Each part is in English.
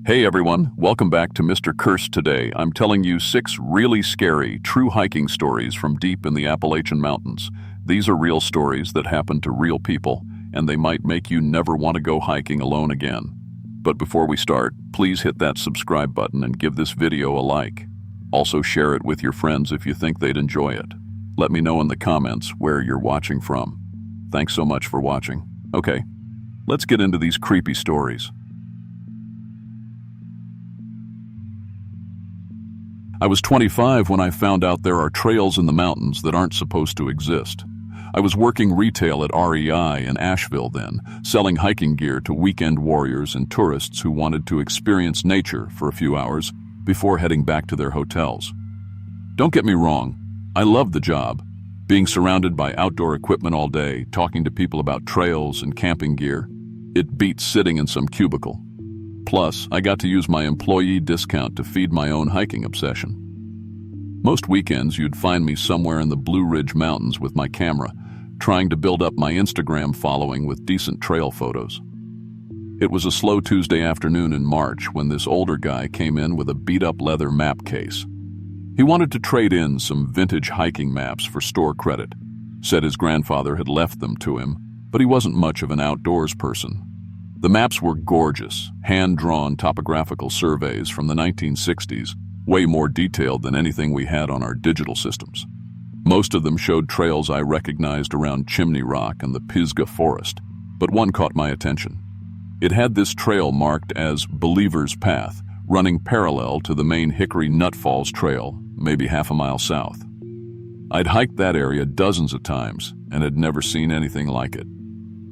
Hey everyone, welcome back to Mr. Curse today. I'm telling you 6 really scary, true hiking stories from deep in the Appalachian Mountains. These are real stories that happen to real people, and they might make you never want to go hiking alone again. But before we start, please hit that subscribe button and give this video a like. Also share it with your friends if you think they'd enjoy it. Let me know in the comments where you're watching from. Thanks so much for watching. Okay, let's get into these creepy stories. I was 25 when I found out there are trails in the mountains that aren't supposed to exist. I was working retail at REI in Asheville then, selling hiking gear to weekend warriors and tourists who wanted to experience nature for a few hours before heading back to their hotels. Don't get me wrong, I loved the job. Being surrounded by outdoor equipment all day, talking to people about trails and camping gear, it beat sitting in some cubicle. Plus, I got to use my employee discount to feed my own hiking obsession. Most weekends, you'd find me somewhere in the Blue Ridge Mountains with my camera, trying to build up my Instagram following with decent trail photos. It was a slow Tuesday afternoon in March when this older guy came in with a beat-up leather map case. He wanted to trade in some vintage hiking maps for store credit. Said his grandfather had left them to him, but he wasn't much of an outdoors person. The maps were gorgeous, hand-drawn topographical surveys from the 1960s, way more detailed than anything we had on our digital systems. Most of them showed trails I recognized around Chimney Rock and the Pisgah Forest, but one caught my attention. It had this trail marked as Believer's Path, running parallel to the main Hickory Nut Falls Trail, maybe half a mile south. I'd hiked that area dozens of times and had never seen anything like it.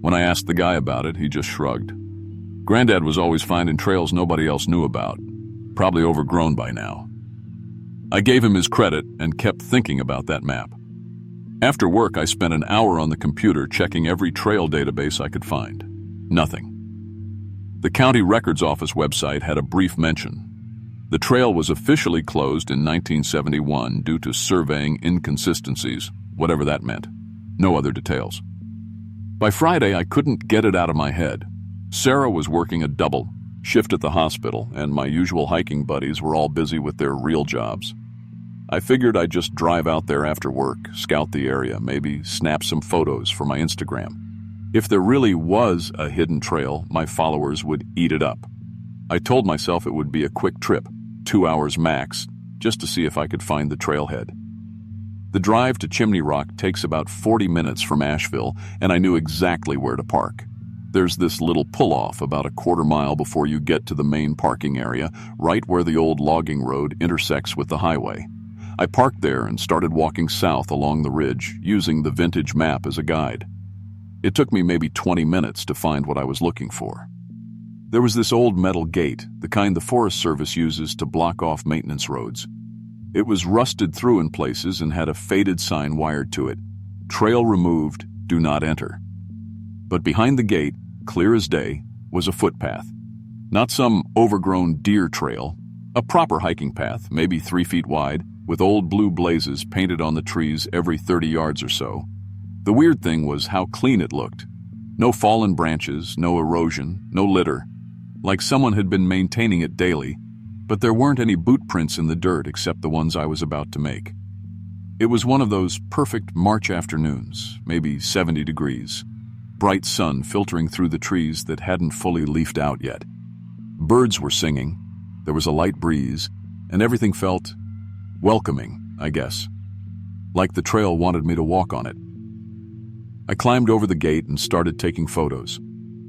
When I asked the guy about it, he just shrugged. Granddad was always finding trails nobody else knew about, probably overgrown by now. I gave him his credit and kept thinking about that map. After work, I spent an hour on the computer checking every trail database I could find. Nothing. The county records office website had a brief mention. The trail was officially closed in 1971 due to surveying inconsistencies, whatever that meant. No other details. By Friday, I couldn't get it out of my head. Sarah was working a double shift at the hospital, and my usual hiking buddies were all busy with their real jobs. I figured I'd just drive out there after work, scout the area, maybe snap some photos for my Instagram. If there really was a hidden trail, my followers would eat it up. I told myself it would be a quick trip, 2 hours max, just to see if I could find the trailhead. The drive to Chimney Rock takes about 40 minutes from Asheville, and I knew exactly where to park. There's this little pull-off about a quarter mile before you get to the main parking area, right where the old logging road intersects with the highway. I parked there and started walking south along the ridge, using the vintage map as a guide. It took me maybe 20 minutes to find what I was looking for. There was this old metal gate, the kind the Forest Service uses to block off maintenance roads. It was rusted through in places and had a faded sign wired to it. Trail removed, do not enter. But behind the gate, clear as day, was a footpath. Not some overgrown deer trail, a proper hiking path, maybe 3 feet wide, with old blue blazes painted on the trees every 30 yards or so. The weird thing was how clean it looked. No fallen branches, no erosion, no litter. Like someone had been maintaining it daily, but there weren't any boot prints in the dirt except the ones I was about to make. It was one of those perfect March afternoons, maybe 70 degrees. Bright sun filtering through the trees that hadn't fully leafed out yet. Birds were singing, there was a light breeze, and everything felt welcoming, I guess. Like the trail wanted me to walk on it. I climbed over the gate and started taking photos.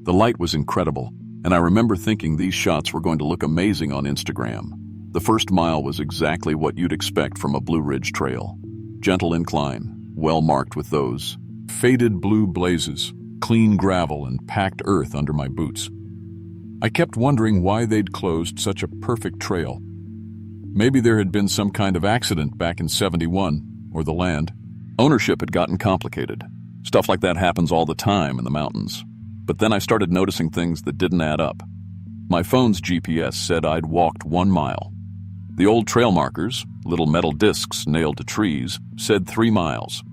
The light was incredible, and I remember thinking these shots were going to look amazing on Instagram. The first mile was exactly what you'd expect from a Blue Ridge trail. Gentle incline, well marked with those faded blue blazes, clean gravel and packed earth under my boots. I kept wondering why they'd closed such a perfect trail. Maybe there had been some kind of accident back in '71, or the land. Ownership had gotten complicated. Stuff like that happens all the time in the mountains. But then I started noticing things that didn't add up. My phone's GPS said I'd walked 1 mile. The old trail markers, little metal discs nailed to trees, said 3 miles.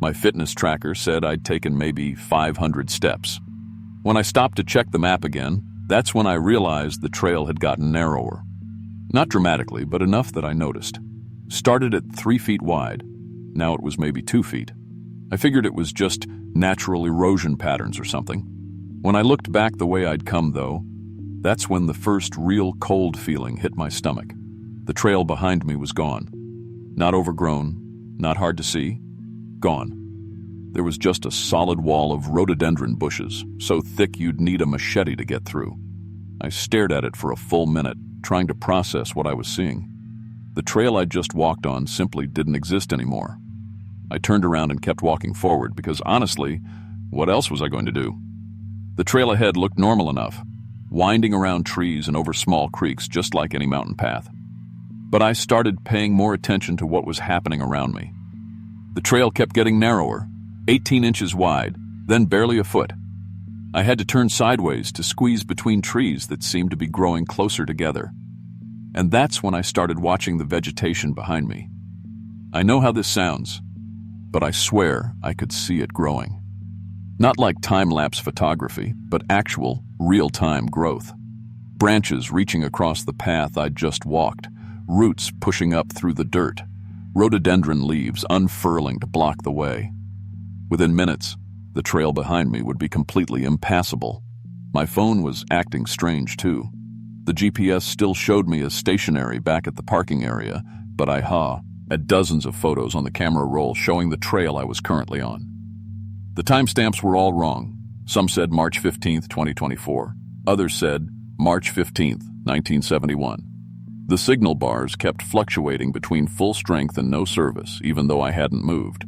My fitness tracker said I'd taken maybe 500 steps. When I stopped to check the map again, That's when I realized the trail had gotten narrower. Not dramatically, but enough that I noticed. Started at 3 feet wide. Now it was maybe 2 feet. I figured it was just natural erosion patterns or something. When I looked back the way I'd come, though, that's when the first real cold feeling hit my stomach. The trail behind me was gone. Not overgrown, not hard to see. Gone. There was just a solid wall of rhododendron bushes, so thick you'd need a machete to get through. I stared at it for a full minute, trying to process what I was seeing. The trail I'd just walked on simply didn't exist anymore. I turned around and kept walking forward because, honestly, what else was I going to do? The trail ahead looked normal enough, winding around trees and over small creeks just like any mountain path. But I started paying more attention to what was happening around me. The trail kept getting narrower, 18 inches wide, then barely a foot. I had to turn sideways to squeeze between trees that seemed to be growing closer together. And that's when I started watching the vegetation behind me. I know how this sounds, but I swear I could see it growing. Not like time-lapse photography, but actual, real-time growth. Branches reaching across the path I'd just walked, roots pushing up through the dirt, rhododendron leaves unfurling to block the way. Within minutes, the trail behind me would be completely impassable. My phone was acting strange, too. The GPS still showed me as stationary back at the parking area, but I had dozens of photos on the camera roll showing the trail I was currently on. The timestamps were all wrong. Some said March 15th, 2024. Others said March 15th, 1971. The signal bars kept fluctuating between full strength and no service, even though I hadn't moved.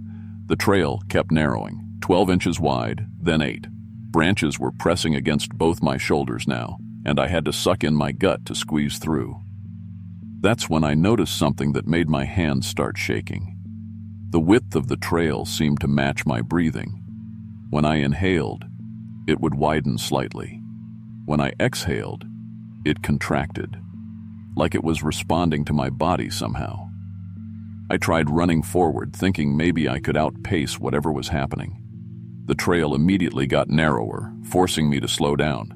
The trail kept narrowing, 12 inches wide, then 8. Branches were pressing against both my shoulders now, and I had to suck in my gut to squeeze through. That's when I noticed something that made my hands start shaking. The width of the trail seemed to match my breathing. When I inhaled, it would widen slightly. When I exhaled, it contracted, like it was responding to my body somehow. I tried running forward, thinking maybe I could outpace whatever was happening. The trail immediately got narrower, forcing me to slow down.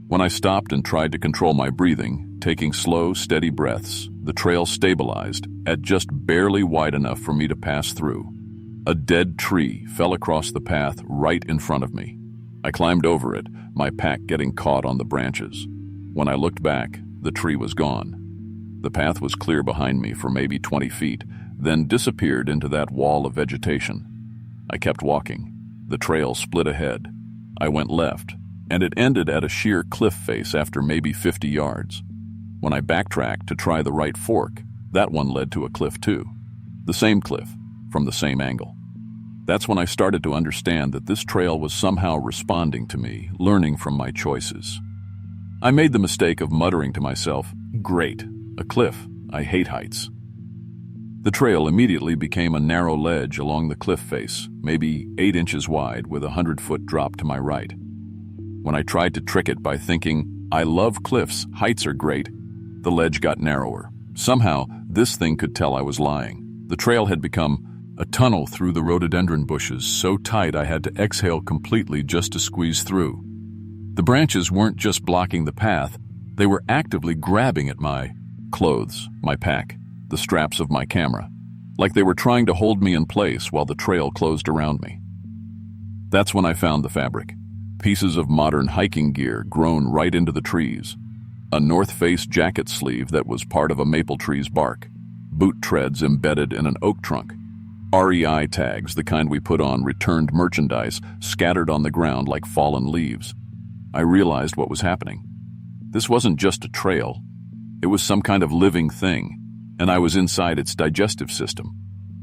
When I stopped and tried to control my breathing, taking slow, steady breaths, the trail stabilized at just barely wide enough for me to pass through. A dead tree fell across the path right in front of me. I climbed over it, my pack getting caught on the branches. When I looked back, the tree was gone. The path was clear behind me for maybe 20 feet, then disappeared into that wall of vegetation. I kept walking. The trail split ahead. I went left, and it ended at a sheer cliff face after maybe 50 yards. When I backtracked to try the right fork, that one led to a cliff too. The same cliff, from the same angle. That's when I started to understand that this trail was somehow responding to me, learning from my choices. I made the mistake of muttering to myself, "Great, a cliff, I hate heights." The trail immediately became a narrow ledge along the cliff face, maybe 8 inches wide with a 100-foot drop to my right. When I tried to trick it by thinking, "I love cliffs, heights are great," the ledge got narrower. Somehow, this thing could tell I was lying. The trail had become a tunnel through the rhododendron bushes, so tight I had to exhale completely just to squeeze through. The branches weren't just blocking the path, they were actively grabbing at my clothes, my pack, the straps of my camera, like they were trying to hold me in place while the trail closed around me. That's when I found the fabric. Pieces of modern hiking gear grown right into the trees. A North Face jacket sleeve that was part of a maple tree's bark. Boot treads embedded in an oak trunk. REI tags, the kind we put on returned merchandise, scattered on the ground like fallen leaves. I realized what was happening. This wasn't just a trail. It was some kind of living thing, and I was inside its digestive system.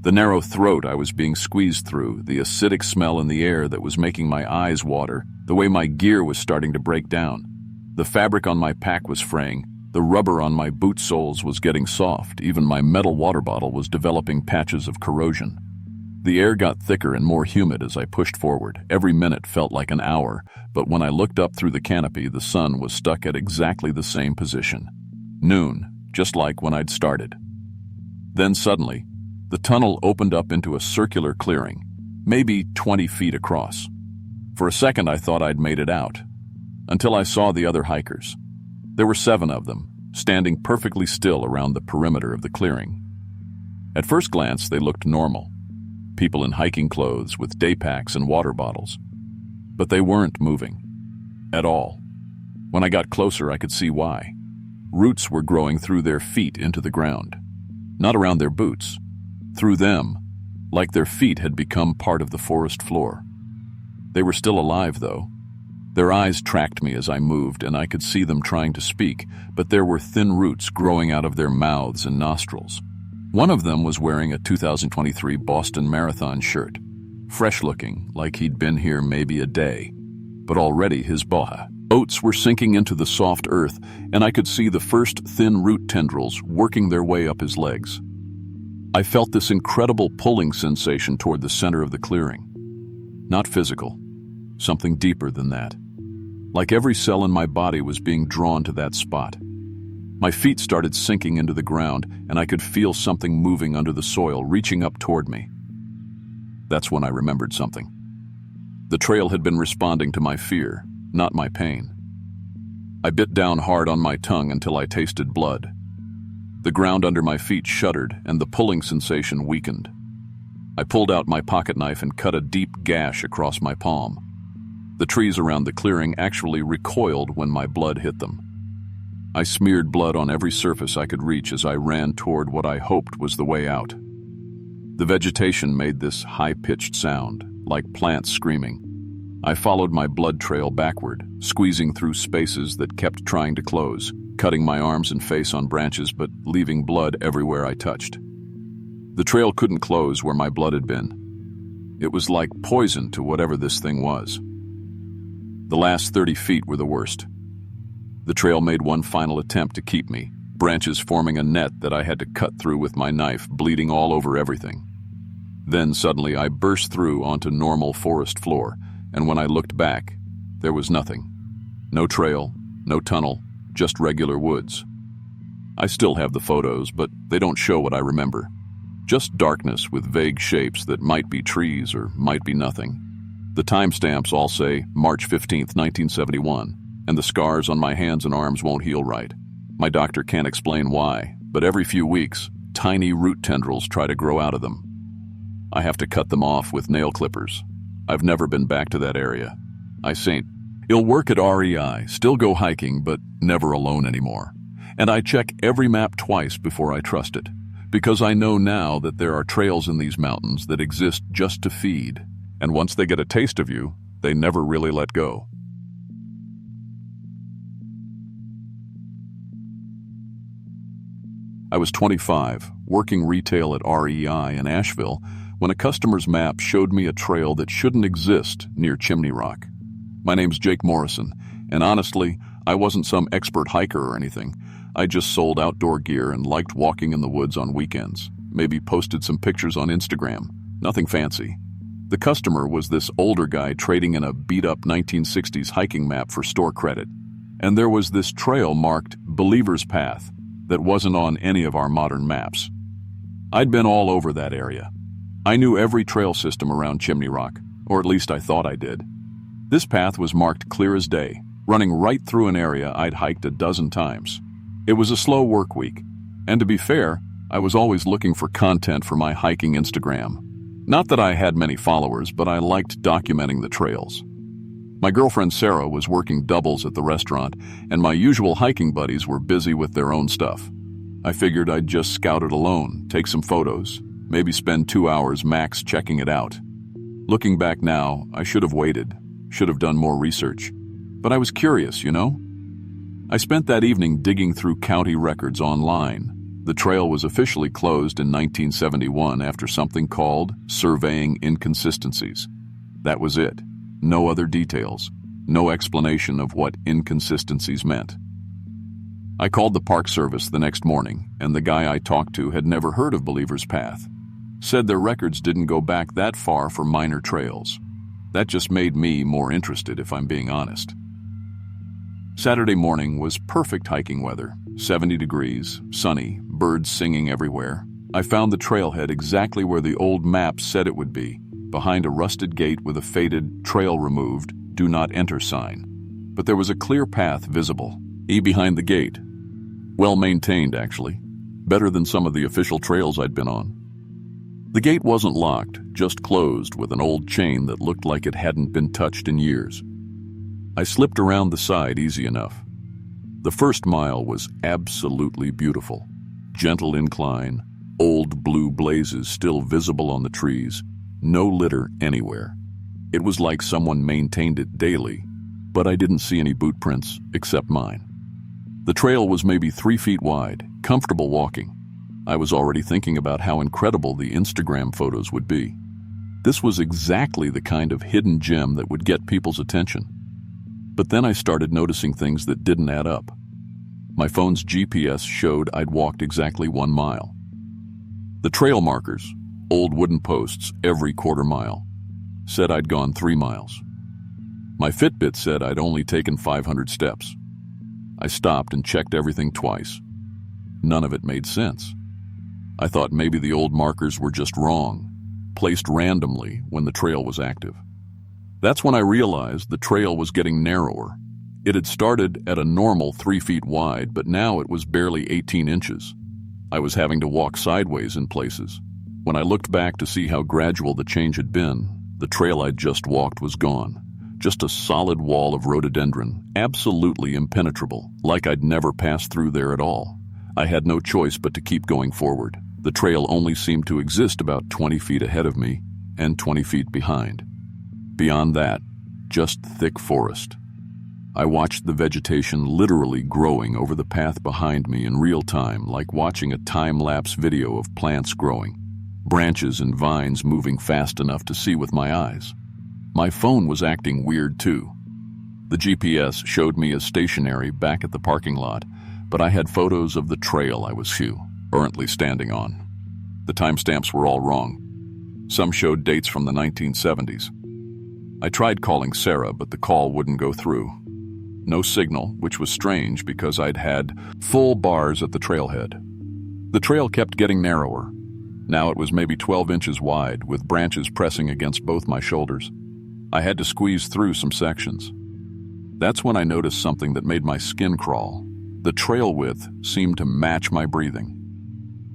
The narrow throat I was being squeezed through, the acidic smell in the air that was making my eyes water, the way my gear was starting to break down. The fabric on my pack was fraying, the rubber on my boot soles was getting soft, even my metal water bottle was developing patches of corrosion. The air got thicker and more humid as I pushed forward. Every minute felt like an hour, but when I looked up through the canopy, the sun was stuck at exactly the same position. Noon, just like when I'd started. Then suddenly, the tunnel opened up into a circular clearing, maybe 20 feet across. For a second I thought I'd made it out. until I saw the other hikers. There were 7 of them, standing perfectly still around the perimeter of the clearing. At first glance, they looked normal. People in hiking clothes with day packs and water bottles. But they weren't moving. At all. When I got closer, I could see why. Roots were growing through their feet into the ground. Not around their boots. Through them, like their feet had become part of the forest floor. They were still alive, though. Their eyes tracked me as I moved, and I could see them trying to speak, but there were thin roots growing out of their mouths and nostrils. One of them was wearing a 2023 Boston Marathon shirt, fresh-looking, like he'd been here maybe a day. But already his oats were sinking into the soft earth, and I could see the first thin root tendrils working their way up his legs. I felt this incredible pulling sensation toward the center of the clearing. Not physical, something deeper than that. Like every cell in my body was being drawn to that spot. My feet started sinking into the ground, and I could feel something moving under the soil, reaching up toward me. That's when I remembered something. The trail had been responding to my fear, not my pain. I bit down hard on my tongue until I tasted blood. The ground under my feet shuddered, and the pulling sensation weakened. I pulled out my pocket knife and cut a deep gash across my palm. The trees around the clearing actually recoiled when my blood hit them. I smeared blood on every surface I could reach as I ran toward what I hoped was the way out. The vegetation made this high-pitched sound, like plants screaming. I followed my blood trail backward, squeezing through spaces that kept trying to close, cutting my arms and face on branches but leaving blood everywhere I touched. The trail couldn't close where my blood had been. It was like poison to whatever this thing was. The last 30 feet were the worst. The trail made one final attempt to keep me, branches forming a net that I had to cut through with my knife, bleeding all over everything. Then suddenly I burst through onto normal forest floor, and when I looked back, there was nothing. No trail, no tunnel, just regular woods. I still have the photos, but they don't show what I remember. Just darkness with vague shapes that might be trees or might be nothing. The timestamps all say March 15th, 1971, and the scars on my hands and arms won't heal right. My doctor can't explain why, but every few weeks, tiny root tendrils try to grow out of them. I have to cut them off with nail clippers. I've never been back to that area. I'll work at REI, still go hiking, but never alone anymore. And I check every map twice before I trust it, because I know now that there are trails in these mountains that exist just to feed, and once they get a taste of you, they never really let go. I was 25, working retail at REI in Asheville, when a customer's map showed me a trail that shouldn't exist near Chimney Rock. My name's Jake Morrison, and honestly, I wasn't some expert hiker or anything. I just sold outdoor gear and liked walking in the woods on weekends. Maybe posted some pictures on Instagram. Nothing fancy. The customer was this older guy trading in a beat-up 1960s hiking map for store credit. And there was this trail marked Believer's Path that wasn't on any of our modern maps. I'd been all over that area. I knew every trail system around Chimney Rock, or at least I thought I did. This path was marked clear as day, running right through an area I'd hiked a dozen times. It was a slow work week, and to be fair, I was always looking for content for my hiking Instagram. Not that I had many followers, but I liked documenting the trails. My girlfriend Sarah was working doubles at the restaurant, and my usual hiking buddies were busy with their own stuff. I figured I'd just scout it alone, take some photos, maybe spend 2 hours max checking it out. Looking back now, I should have waited, should have done more research. But I was curious, you know? I spent that evening digging through county records online. The trail was officially closed in 1971 after something called surveying inconsistencies. That was it. No other details. No explanation of what inconsistencies meant. I called the Park Service the next morning, and the guy I talked to had never heard of Believer's Path. Said their records didn't go back that far for minor trails. That just made me more interested, if I'm being honest. Saturday morning was perfect hiking weather, 70 degrees, sunny, birds singing everywhere. I found the trailhead exactly where the old map said it would be, behind a rusted gate with a faded, trail removed, do not enter sign. but there was a clear path visible, behind the gate. Well maintained, actually. Better than some of the official trails I'd been on. The gate wasn't locked, just closed with an old chain that looked like it hadn't been touched in years. I slipped around the side easy enough. The first mile was absolutely beautiful. Gentle incline, old blue blazes still visible on the trees, no litter anywhere. It was like someone maintained it daily, but I didn't see any boot prints except mine. The trail was maybe 3 feet wide, comfortable walking. I was already thinking about how incredible the Instagram photos would be. This was exactly the kind of hidden gem that would get people's attention. But then I started noticing things that didn't add up. My phone's GPS showed I'd walked exactly 1 mile. The trail markers, old wooden posts every quarter mile, said I'd gone 3 miles. My Fitbit said I'd only taken 500 steps. I stopped and checked everything twice. None of it made sense. I thought maybe the old markers were just wrong, placed randomly when the trail was active. That's when I realized the trail was getting narrower. It had started at a normal 3 feet wide, but now it was barely 18 inches. I was having to walk sideways in places. When I looked back to see how gradual the change had been, the trail I'd just walked was gone. Just a solid wall of rhododendron, absolutely impenetrable, like I'd never passed through there at all. I had no choice but to keep going forward. The trail only seemed to exist about 20 feet ahead of me and 20 feet behind. Beyond that, just thick forest. I watched the vegetation literally growing over the path behind me in real time, like watching a time-lapse video of plants growing, branches and vines moving fast enough to see with my eyes. My phone was acting weird too. The GPS showed me as stationary back at the parking lot, but I had photos of the trail I was currently standing on. The timestamps were all wrong. Some showed dates from the 1970s. I tried calling Sarah, but the call wouldn't go through. No signal, which was strange because I'd had full bars at the trailhead. The trail kept getting narrower. Now it was maybe 12 inches wide, with branches pressing against both my shoulders. I had to squeeze through some sections. That's when I noticed something that made my skin crawl. The trail width seemed to match my breathing.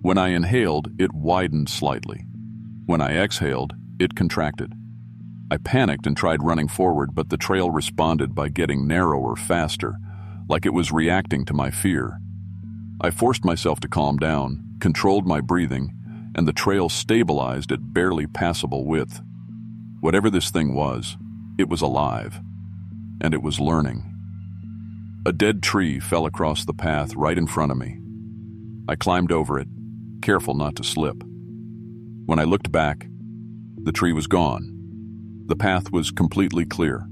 When I inhaled, it widened slightly. When I exhaled, it contracted. I panicked and tried running forward, but the trail responded by getting narrower faster, like it was reacting to my fear. I forced myself to calm down, controlled my breathing, and the trail stabilized at barely passable width. Whatever this thing was, it was alive, and it was learning. A dead tree fell across the path right in front of me. I climbed over it, careful not to slip. When I looked back, the tree was gone. The path was completely clear.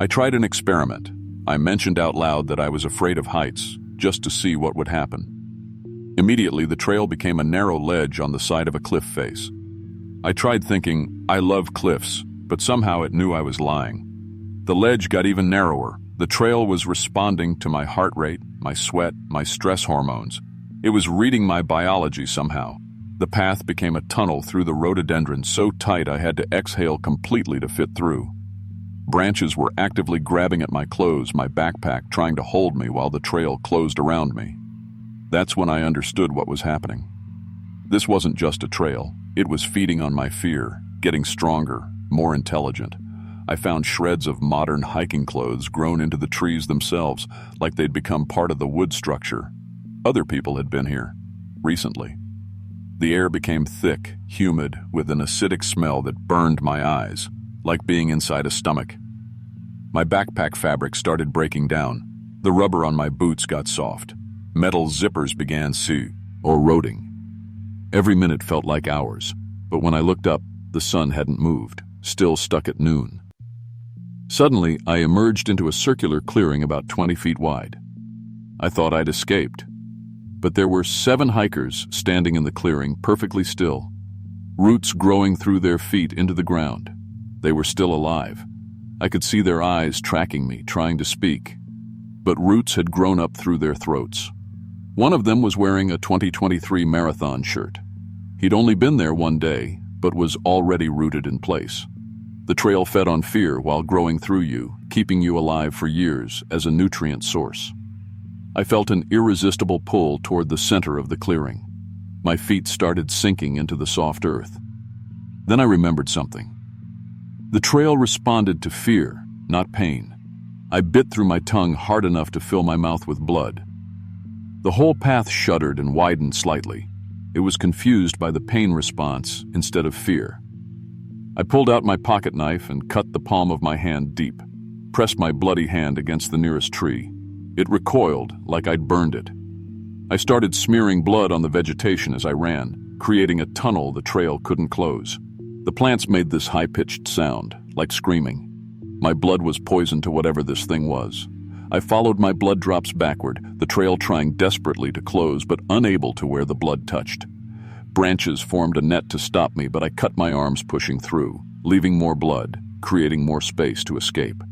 I tried an experiment. I mentioned out loud that I was afraid of heights, just to see what would happen. Immediately, the trail became a narrow ledge on the side of a cliff face. I tried thinking, I love cliffs, but somehow it knew I was lying. The ledge got even narrower. The trail was responding to my heart rate, my sweat, my stress hormones. It was reading my biology somehow. The path became a tunnel through the rhododendron so tight I had to exhale completely to fit through. Branches were actively grabbing at my clothes, my backpack, trying to hold me while the trail closed around me. That's when I understood what was happening. This wasn't just a trail. It was feeding on my fear, getting stronger, more intelligent. I found shreds of modern hiking clothes grown into the trees themselves, like they'd become part of the wood structure. Other people had been here, recently. The air became thick, humid, with an acidic smell that burned my eyes, like being inside a stomach. My backpack fabric started breaking down. The rubber on my boots got soft. Metal zippers began eroding. Every minute felt like hours, but when I looked up, the sun hadn't moved, still stuck at noon. Suddenly, I emerged into a circular clearing about 20 feet wide. I thought I'd escaped. But there were 7 hikers standing in the clearing, perfectly still, roots growing through their feet into the ground. They were still alive. I could see their eyes tracking me, trying to speak, but roots had grown up through their throats. One of them was wearing a 2023 marathon shirt. He'd only been there one day, but was already rooted in place. The trail fed on fear while growing through you, keeping you alive for years as a nutrient source. I felt an irresistible pull toward the center of the clearing. My feet started sinking into the soft earth. Then I remembered something. The trail responded to fear, not pain. I bit through my tongue hard enough to fill my mouth with blood. The whole path shuddered and widened slightly. It was confused by the pain response instead of fear. I pulled out my pocket knife and cut the palm of my hand deep, pressed my bloody hand against the nearest tree. It recoiled like I'd burned it. I started smearing blood on the vegetation as I ran, creating a tunnel the trail couldn't close. The plants made this high-pitched sound, like screaming. My blood was poison to whatever this thing was. I followed my blood drops backward, the trail trying desperately to close but unable to where the blood touched. Branches formed a net to stop me, but I cut my arms pushing through, leaving more blood, creating more space to escape.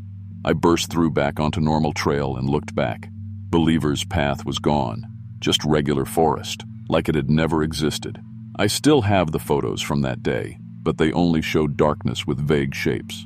I burst through back onto normal trail and looked back. Believer's path was gone, just regular forest, like it had never existed. I still have the photos from that day, but they only showed darkness with vague shapes.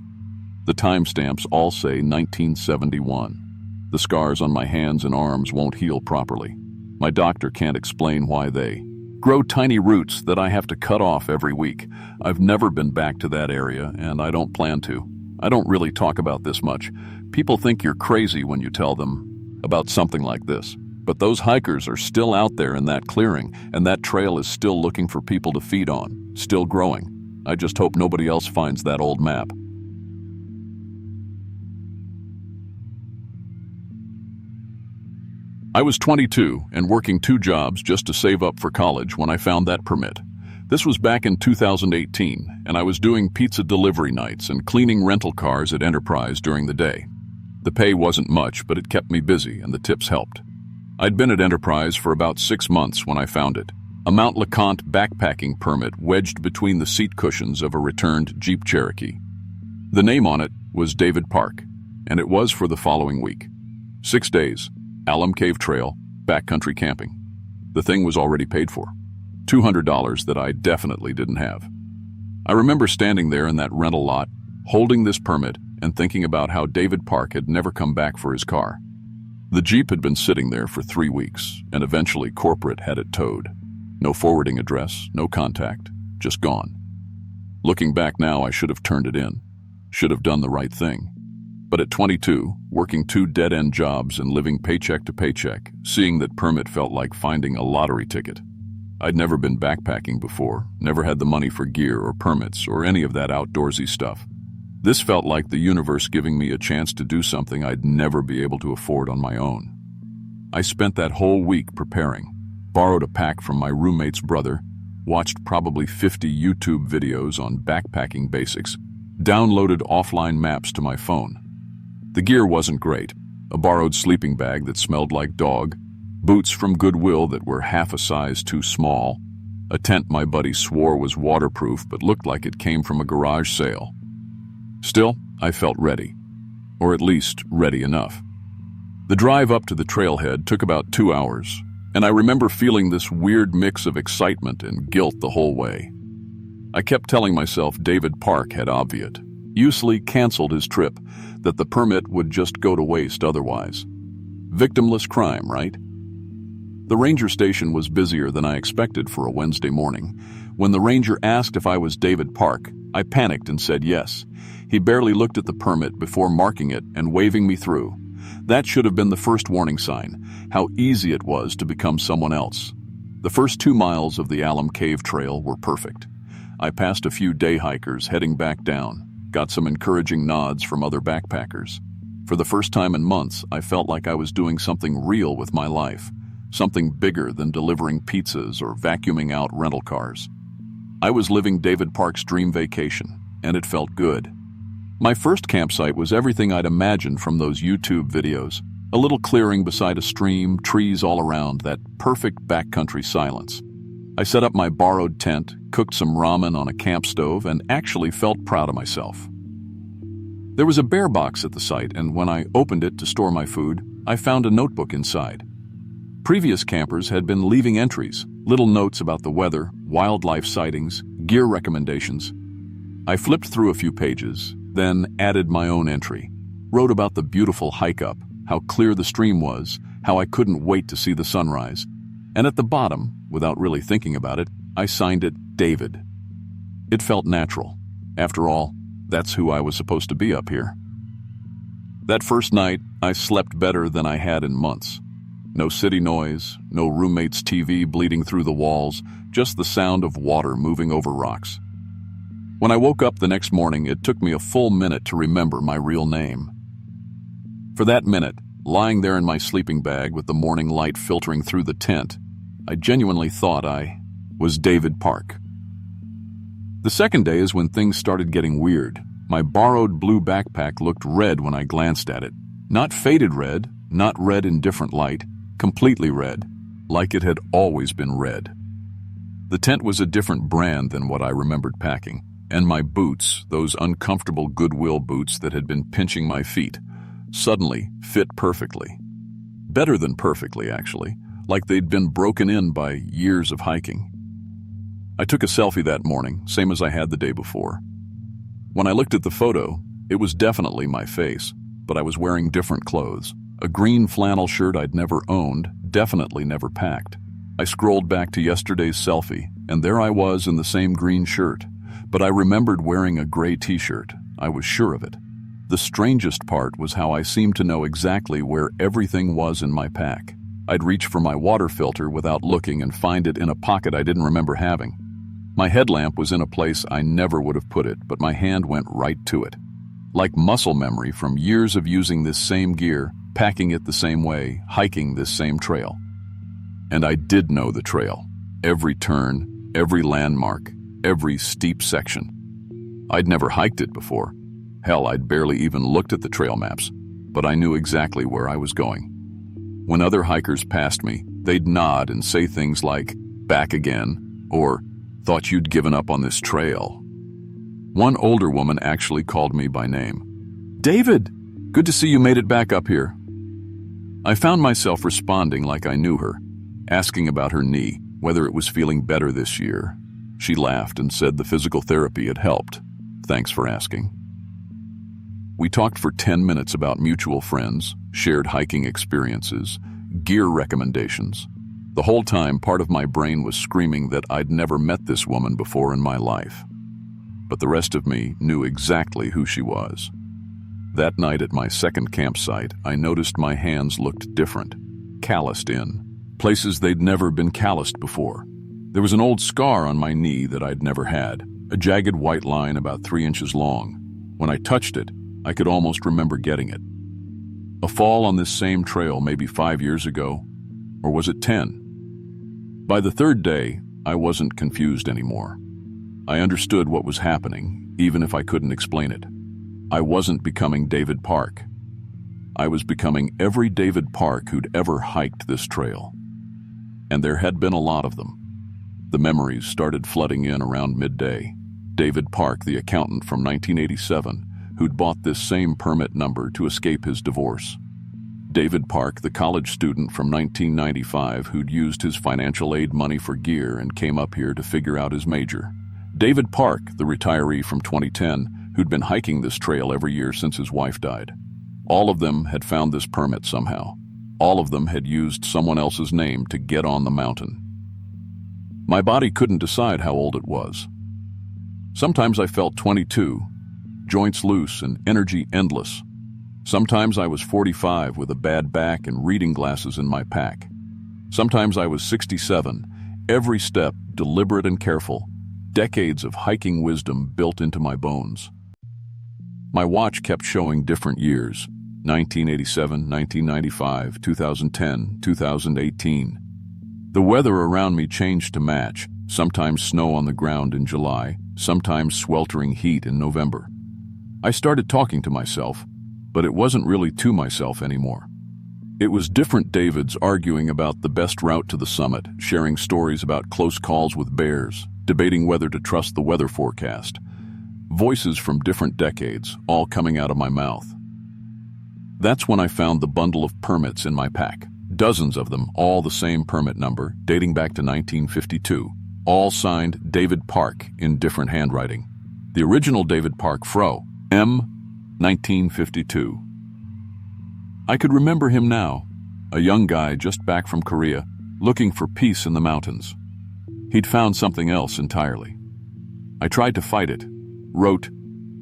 The timestamps all say 1971. The scars on my hands and arms won't heal properly. My doctor can't explain why they grow tiny roots that I have to cut off every week. I've never been back to that area, and I don't plan to. I don't really talk about this much. People think you're crazy when you tell them about something like this. But those hikers are still out there in that clearing, and that trail is still looking for people to feed on, still growing. I just hope nobody else finds that old map. I was 22 and working 2 jobs just to save up for college when I found that permit. This was back in 2018, and I was doing pizza delivery nights and cleaning rental cars at Enterprise during the day. The pay wasn't much, but it kept me busy, and the tips helped. I'd been at Enterprise for about 6 months when I found it, a Mount LeConte backpacking permit wedged between the seat cushions of a returned Jeep Cherokee. The name on it was David Park, and it was for the following week. 6 days, Alum Cave Trail, backcountry camping. The thing was already paid for. $200 that I definitely didn't have. I remember standing there in that rental lot, holding this permit and thinking about how David Park had never come back for his car. The Jeep had been sitting there for 3 weeks, and eventually corporate had it towed. No forwarding address, no contact, just gone. Looking back now, I should have turned it in. Should have done the right thing. But at 22, working 2 dead-end jobs and living paycheck to paycheck, seeing that permit felt like finding a lottery ticket. I'd never been backpacking before, never had the money for gear or permits or any of that outdoorsy stuff. This felt like the universe giving me a chance to do something I'd never be able to afford on my own. I spent that whole week preparing, borrowed a pack from my roommate's brother, watched probably 50 YouTube videos on backpacking basics, downloaded offline maps to my phone. The gear wasn't great, a borrowed sleeping bag that smelled like dog, boots from Goodwill that were half a size too small, a tent my buddy swore was waterproof but looked like it came from a garage sale. Still, I felt ready, or at least ready enough. The drive up to the trailhead took about 2 hours, and I remember feeling this weird mix of excitement and guilt the whole way. I kept telling myself David Park had obviate, uselessly canceled his trip, that the permit would just go to waste otherwise. Victimless crime, right? The ranger station was busier than I expected for a Wednesday morning. When the ranger asked if I was David Park, I panicked and said yes. He barely looked at the permit before marking it and waving me through. That should have been the first warning sign, how easy it was to become someone else. The first 2 miles of the Alum Cave Trail were perfect. I passed a few day hikers heading back down, got some encouraging nods from other backpackers. For the first time in months, I felt like I was doing something real with my life, something bigger than delivering pizzas or vacuuming out rental cars. I was living David Park's dream vacation, and it felt good. My first campsite was everything I'd imagined from those YouTube videos. A little clearing beside a stream, trees all around, that perfect backcountry silence. I set up my borrowed tent, cooked some ramen on a camp stove, and actually felt proud of myself. There was a bear box at the site, and when I opened it to store my food, I found a notebook inside. Previous campers had been leaving entries, little notes about the weather, wildlife sightings, gear recommendations. I flipped through a few pages, Then added my own entry. Wrote about the beautiful hike up, how clear the stream was, how I couldn't wait to see the sunrise. And at the bottom, without really thinking about it, I signed it David. It felt natural. After all, that's who I was supposed to be up here. That first night, I slept better than I had in months. No city noise, no roommate's TV bleeding through the walls, just the sound of water moving over rocks. When I woke up the next morning, it took me a full minute to remember my real name. For that minute, lying there in my sleeping bag with the morning light filtering through the tent, I genuinely thought I was David Park. The second day is when things started getting weird. My borrowed blue backpack looked red when I glanced at it. Not faded red, not red in different light, completely red, like it had always been red. The tent was a different brand than what I remembered packing, and my boots, those uncomfortable Goodwill boots that had been pinching my feet, suddenly fit perfectly. Better than perfectly, actually, like they'd been broken in by years of hiking. I took a selfie that morning, same as I had the day before. When I looked at the photo, it was definitely my face, but I was wearing different clothes. A green flannel shirt I'd never owned, definitely never packed. I scrolled back to yesterday's selfie, and there I was in the same green shirt, but I remembered wearing a gray t-shirt. I was sure of it. The strangest part was how I seemed to know exactly where everything was in my pack. I'd reach for my water filter without looking and find it in a pocket I didn't remember having. My headlamp was in a place I never would have put it, but my hand went right to it. Like muscle memory from years of using this same gear, packing it the same way, hiking this same trail. And I did know the trail. Every turn, every landmark, every steep section. I'd never hiked it before. Hell, I'd barely even looked at the trail maps, but I knew exactly where I was going. When other hikers passed me, they'd nod and say things like, "Back again," or "Thought you'd given up on this trail." One older woman actually called me by name. "David, good to see you made it back up here." I found myself responding like I knew her, asking about her knee, whether it was feeling better this year. She laughed and said the physical therapy had helped. Thanks for asking. We talked for 10 minutes about mutual friends, shared hiking experiences, gear recommendations. The whole time, part of my brain was screaming that I'd never met this woman before in my life. But the rest of me knew exactly who she was. That night at my second campsite, I noticed my hands looked different, calloused in, places they'd never been calloused before. There was an old scar on my knee that I'd never had, a jagged white line about 3 inches long. When I touched it, I could almost remember getting it. A fall on this same trail maybe 5 years ago, or was it 10? By the third day, I wasn't confused anymore. I understood what was happening, even if I couldn't explain it. I wasn't becoming David Park. I was becoming every David Park who'd ever hiked this trail. And there had been a lot of them. The memories started flooding in around midday. David Park, the accountant from 1987, who'd bought this same permit number to escape his divorce. David Park, the college student from 1995 who'd used his financial aid money for gear and came up here to figure out his major. David Park, the retiree from 2010, who'd been hiking this trail every year since his wife died. All of them had found this permit somehow. All of them had used someone else's name to get on the mountain. My body couldn't decide how old it was. Sometimes I felt 22, joints loose and energy endless. Sometimes I was 45 with a bad back and reading glasses in my pack. Sometimes I was 67, every step deliberate and careful, decades of hiking wisdom built into my bones. My watch kept showing different years, 1987, 1995, 2010, 2018. The weather around me changed to match, sometimes snow on the ground in July, sometimes sweltering heat in November. I started talking to myself, but it wasn't really to myself anymore. It was different Davids arguing about the best route to the summit, sharing stories about close calls with bears, debating whether to trust the weather forecast. Voices from different decades, all coming out of my mouth. That's when I found the bundle of permits in my pack. Dozens of them, all the same permit number, dating back to 1952. All signed David Park in different handwriting. The original David Park Fro, M. 1952. I could remember him now, a young guy just back from Korea, looking for peace in the mountains. He'd found something else entirely. I tried to fight it, wrote,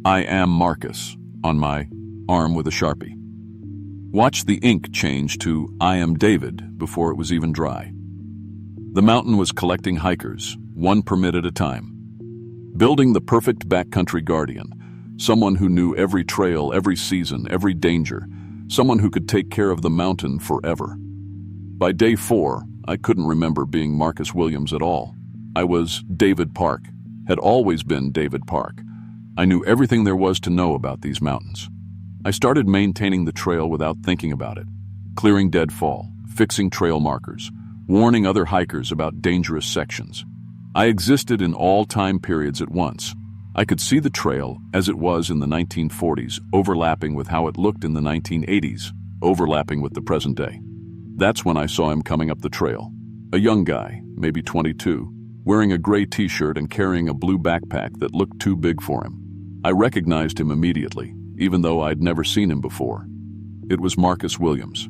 "I am Marcus," on my arm with a Sharpie. Watched the ink change to "I am David" before it was even dry. The mountain was collecting hikers, one permit at a time. Building the perfect backcountry guardian, someone who knew every trail, every season, every danger, someone who could take care of the mountain forever. By day 4, I couldn't remember being Marcus Williams at all. I was David Park, had always been David Park. I knew everything there was to know about these mountains. I started maintaining the trail without thinking about it, clearing deadfall, fixing trail markers, warning other hikers about dangerous sections. I existed in all time periods at once. I could see the trail as it was in the 1940s, overlapping with how it looked in the 1980s, overlapping with the present day. That's when I saw him coming up the trail. A young guy, maybe 22, wearing a gray t-shirt and carrying a blue backpack that looked too big for him. I recognized him immediately, even though I'd never seen him before. It was Marcus Williams.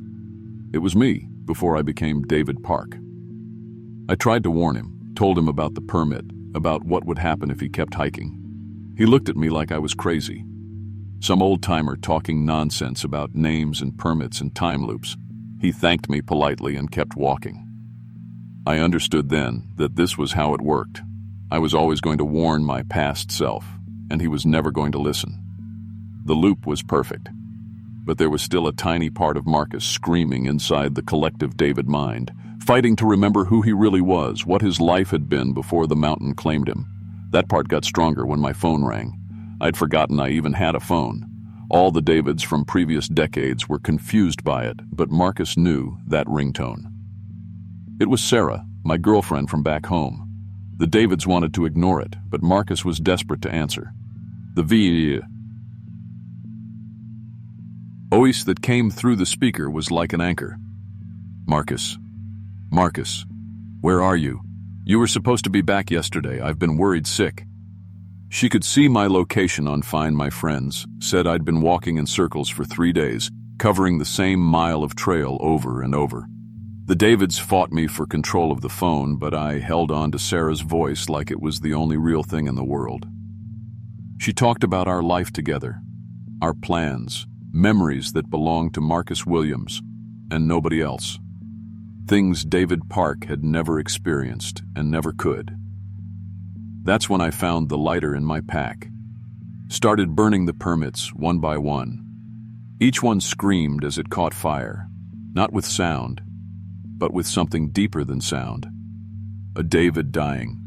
It was me before I became David Park. I tried to warn him, told him about the permit, about what would happen if he kept hiking. He looked at me like I was crazy. Some old-timer talking nonsense about names and permits and time loops. He thanked me politely and kept walking. I understood then that this was how it worked. I was always going to warn my past self, and he was never going to listen. The loop was perfect, but there was still a tiny part of Marcus screaming inside the collective David mind, fighting to remember who he really was, what his life had been before the mountain claimed him. That part got stronger when my phone rang. I'd forgotten I even had a phone. All the Davids from previous decades were confused by it, but Marcus knew that ringtone. It was Sarah, my girlfriend from back home. The Davids wanted to ignore it, but Marcus was desperate to answer. The voice that came through the speaker was like an anchor. "Marcus. Marcus. Where are you? You were supposed to be back yesterday. I've been worried sick." She could see my location on Find My Friends, said I'd been walking in circles for 3 days, covering the same mile of trail over and over. The Davids fought me for control of the phone, but I held on to Sarah's voice like it was the only real thing in the world. She talked about our life together, our plans, memories that belonged to Marcus Williams and nobody else. Things David Park had never experienced and never could. That's when I found the lighter in my pack. Started burning the permits one by one. Each one screamed as it caught fire, not with sound, but with something deeper than sound. A David dying,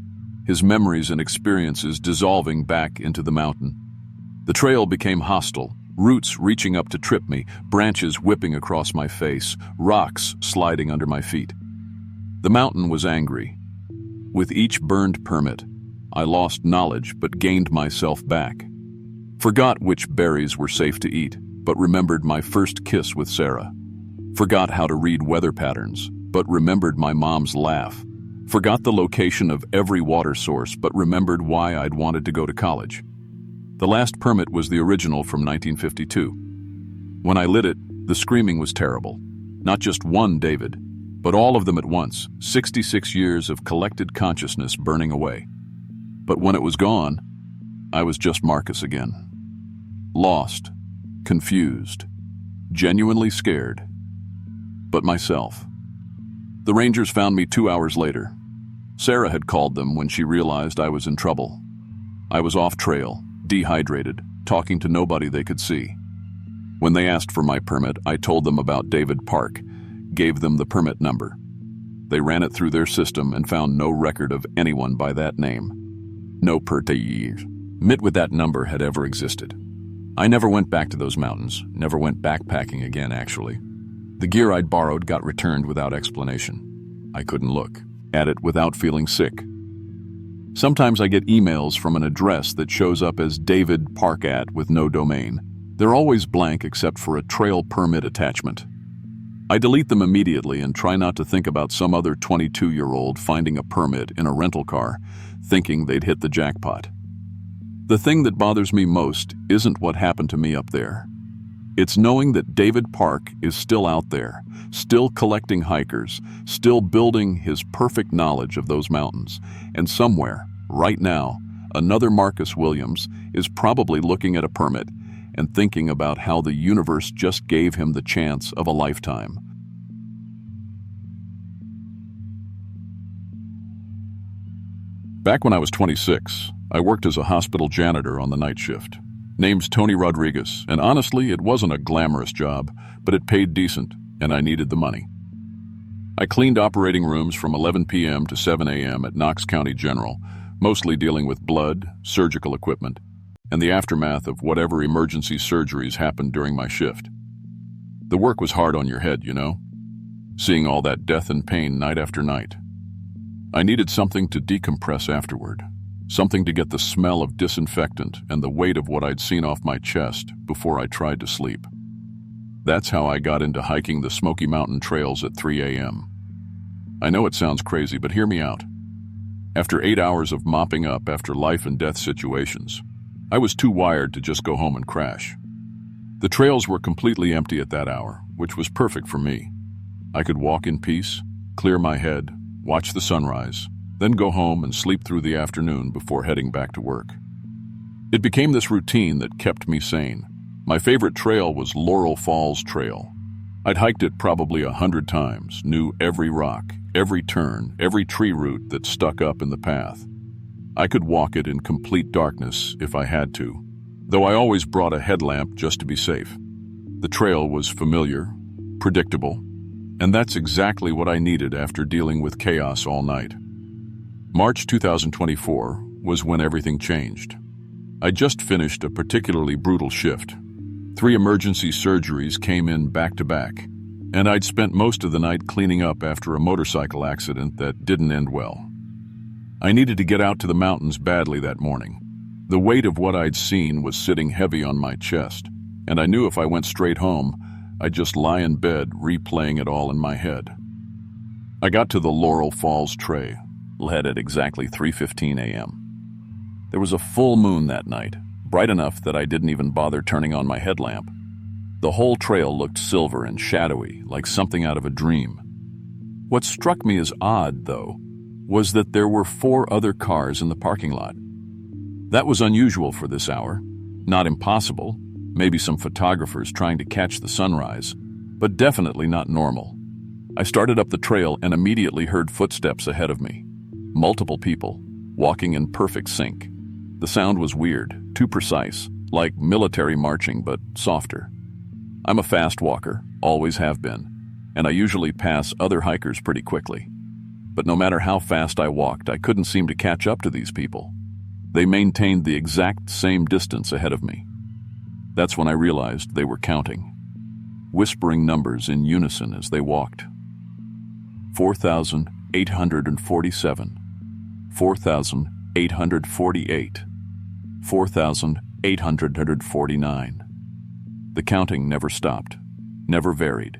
his memories and experiences dissolving back into the mountain. The trail became hostile, roots reaching up to trip me, branches whipping across my face, rocks sliding under my feet. The mountain was angry. With each burned permit, I lost knowledge but gained myself back. Forgot which berries were safe to eat, but remembered my first kiss with Sarah. Forgot how to read weather patterns, but remembered my mom's laugh. Forgot the location of every water source, but remembered why I'd wanted to go to college. The last permit was the original from 1952. When I lit it, the screaming was terrible. Not just one David, but all of them at once, 66 years of collected consciousness burning away. But when it was gone, I was just Marcus again. Lost, confused, genuinely scared, but myself. The Rangers found me 2 hours later. Sarah had called them when she realized I was in trouble. I was off trail, dehydrated, talking to nobody they could see. When they asked for my permit, I told them about David Park, gave them the permit number. They ran it through their system and found no record of anyone by that name. No permit with that number had ever existed. I never went back to those mountains, never went backpacking again, actually. The gear I'd borrowed got returned without explanation. I couldn't look at it without feeling sick. Sometimes I get emails from an address that shows up as David Park at with no domain. They're always blank except for a trail permit attachment. I delete them immediately and try not to think about some other 22-year-old finding a permit in a rental car, thinking they'd hit the jackpot. The thing that bothers me most isn't what happened to me up there. It's knowing that David Park is still out there, still collecting hikers, still building his perfect knowledge of those mountains, and somewhere, right now, another Marcus Williams is probably looking at a permit and thinking about how the universe just gave him the chance of a lifetime. Back when I was 26, I worked as a hospital janitor on the night shift. Name's Tony Rodriguez, and honestly, it wasn't a glamorous job, but it paid decent, and I needed the money. I cleaned operating rooms from 11 p.m. to 7 a.m. at Knox County General, mostly dealing with blood, surgical equipment, and the aftermath of whatever emergency surgeries happened during my shift. The work was hard on your head, you know? Seeing all that death and pain night after night. I needed something to decompress afterward. Something to get the smell of disinfectant and the weight of what I'd seen off my chest before I tried to sleep. That's how I got into hiking the Smoky Mountain trails at 3 a.m. I know it sounds crazy, but hear me out. After 8 hours of mopping up after life and death situations, I was too wired to just go home and crash. The trails were completely empty at that hour, which was perfect for me. I could walk in peace, clear my head, watch the sunrise, then go home and sleep through the afternoon before heading back to work. It became this routine that kept me sane. My favorite trail was Laurel Falls Trail. I'd hiked it probably 100 times, knew every rock, every turn, every tree root that stuck up in the path. I could walk it in complete darkness if I had to, though I always brought a headlamp just to be safe. The trail was familiar, predictable, and that's exactly what I needed after dealing with chaos all night. March 2024 was when everything changed. I just finished a particularly brutal shift. 3 emergency surgeries came in back to back, and I'd spent most of the night cleaning up after a motorcycle accident that didn't end well. I needed to get out to the mountains badly that morning. The weight of what I'd seen was sitting heavy on my chest, and I knew if I went straight home, I'd just lie in bed replaying it all in my head. I got to the Laurel Falls Trail at exactly 3:15 a.m. There was a full moon that night, bright enough that I didn't even bother turning on my headlamp. The whole trail looked silver and shadowy, like something out of a dream. What struck me as odd, though, was that there were 4 other cars in the parking lot. That was unusual for this hour. Not impossible, maybe some photographers trying to catch the sunrise, but definitely not normal. I started up the trail and immediately heard footsteps ahead of me. Multiple people, walking in perfect sync. The sound was weird, too precise, like military marching, but softer. I'm a fast walker, always have been, and I usually pass other hikers pretty quickly. But no matter how fast I walked, I couldn't seem to catch up to these people. They maintained the exact same distance ahead of me. That's when I realized they were counting, whispering numbers in unison as they walked. 4,847. 4,848, 4,849. The counting never stopped, never varied.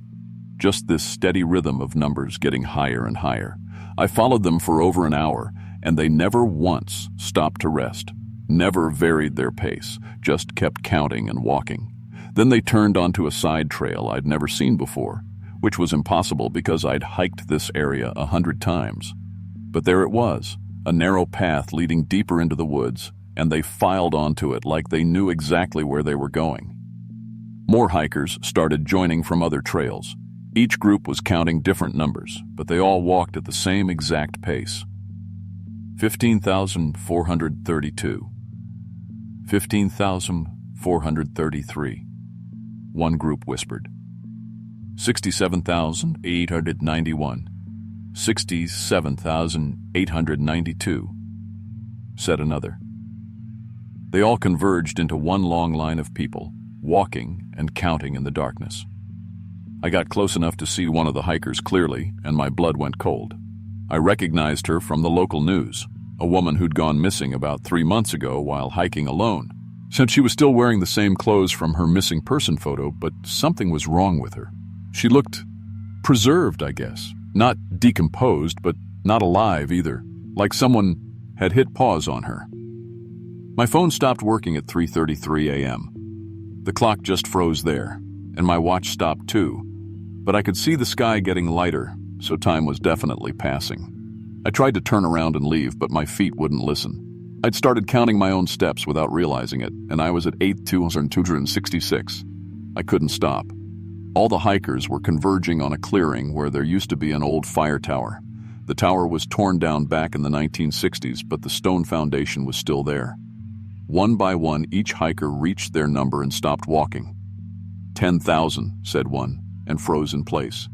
Just this steady rhythm of numbers getting higher and higher. I followed them for over an hour, and they never once stopped to rest, never varied their pace, just kept counting and walking. Then they turned onto a side trail I'd never seen before, which was impossible because I'd hiked this area 100 times. But there it was, a narrow path leading deeper into the woods, and they filed onto it like they knew exactly where they were going. More hikers started joining from other trails. Each group was counting different numbers, but they all walked at the same exact pace. 15,432. 15,433. One group whispered. 67,891. 67,892, said another. They all converged into one long line of people, walking and counting in the darkness. I got close enough to see one of the hikers clearly, and my blood went cold. I recognized her from the local news, a woman who'd gone missing about 3 months ago while hiking alone. Said she was still wearing the same clothes from her missing person photo, but something was wrong with her. She looked preserved, I guess. Not decomposed, but not alive either, like someone had hit pause on her. My phone stopped working at 3:33 a.m. The clock just froze there, and my watch stopped too. But I could see the sky getting lighter, so time was definitely passing. I tried to turn around and leave, but my feet wouldn't listen. I'd started counting my own steps without realizing it, and I was at 8,266. I couldn't stop. All the hikers were converging on a clearing where there used to be an old fire tower. The tower was torn down back in the 1960s, but the stone foundation was still there. One by one, each hiker reached their number and stopped walking. 10,000, said one, and froze in place.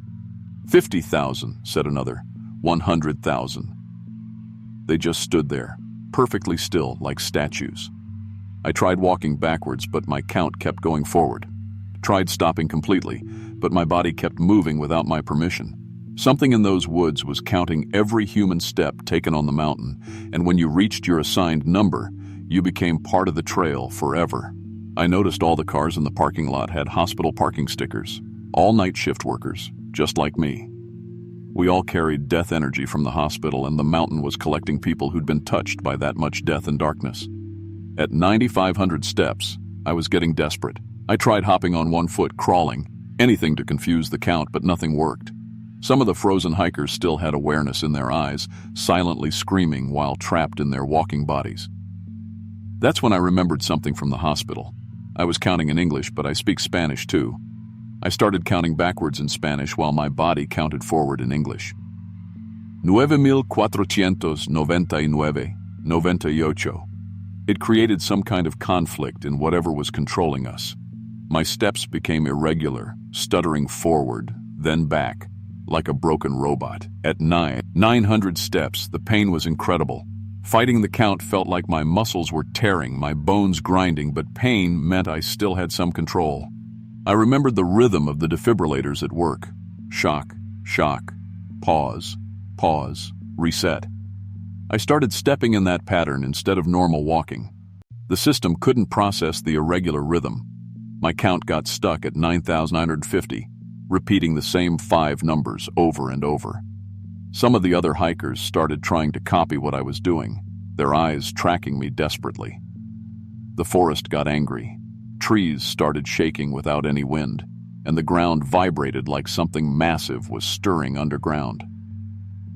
50,000, said another. 100,000. They just stood there, perfectly still, like statues. I tried walking backwards, but my count kept going forward. Tried stopping completely, but my body kept moving without my permission. Something in those woods was counting every human step taken on the mountain, and when you reached your assigned number, you became part of the trail forever. I noticed all the cars in the parking lot had hospital parking stickers, all night shift workers, just like me. We all carried death energy from the hospital, and the mountain was collecting people who'd been touched by that much death and darkness. At 9,500 steps, I was getting desperate. I tried hopping on one foot, crawling, anything to confuse the count, but nothing worked. Some of the frozen hikers still had awareness in their eyes, silently screaming while trapped in their walking bodies. That's when I remembered something from the hospital. I was counting in English, but I speak Spanish too. I started counting backwards in Spanish while my body counted forward in English. 9,499, 98. It created some kind of conflict in whatever was controlling us. My steps became irregular, stuttering forward, then back, like a broken robot. At 900 steps, the pain was incredible. Fighting the count felt like my muscles were tearing, my bones grinding, but pain meant I still had some control. I remembered the rhythm of the defibrillators at work. Shock, shock, pause, pause, reset. I started stepping in that pattern instead of normal walking. The system couldn't process the irregular rhythm. My count got stuck at 9,950, repeating the same 5 numbers over and over. Some of the other hikers started trying to copy what I was doing, their eyes tracking me desperately. The forest got angry. Trees started shaking without any wind, and the ground vibrated like something massive was stirring underground.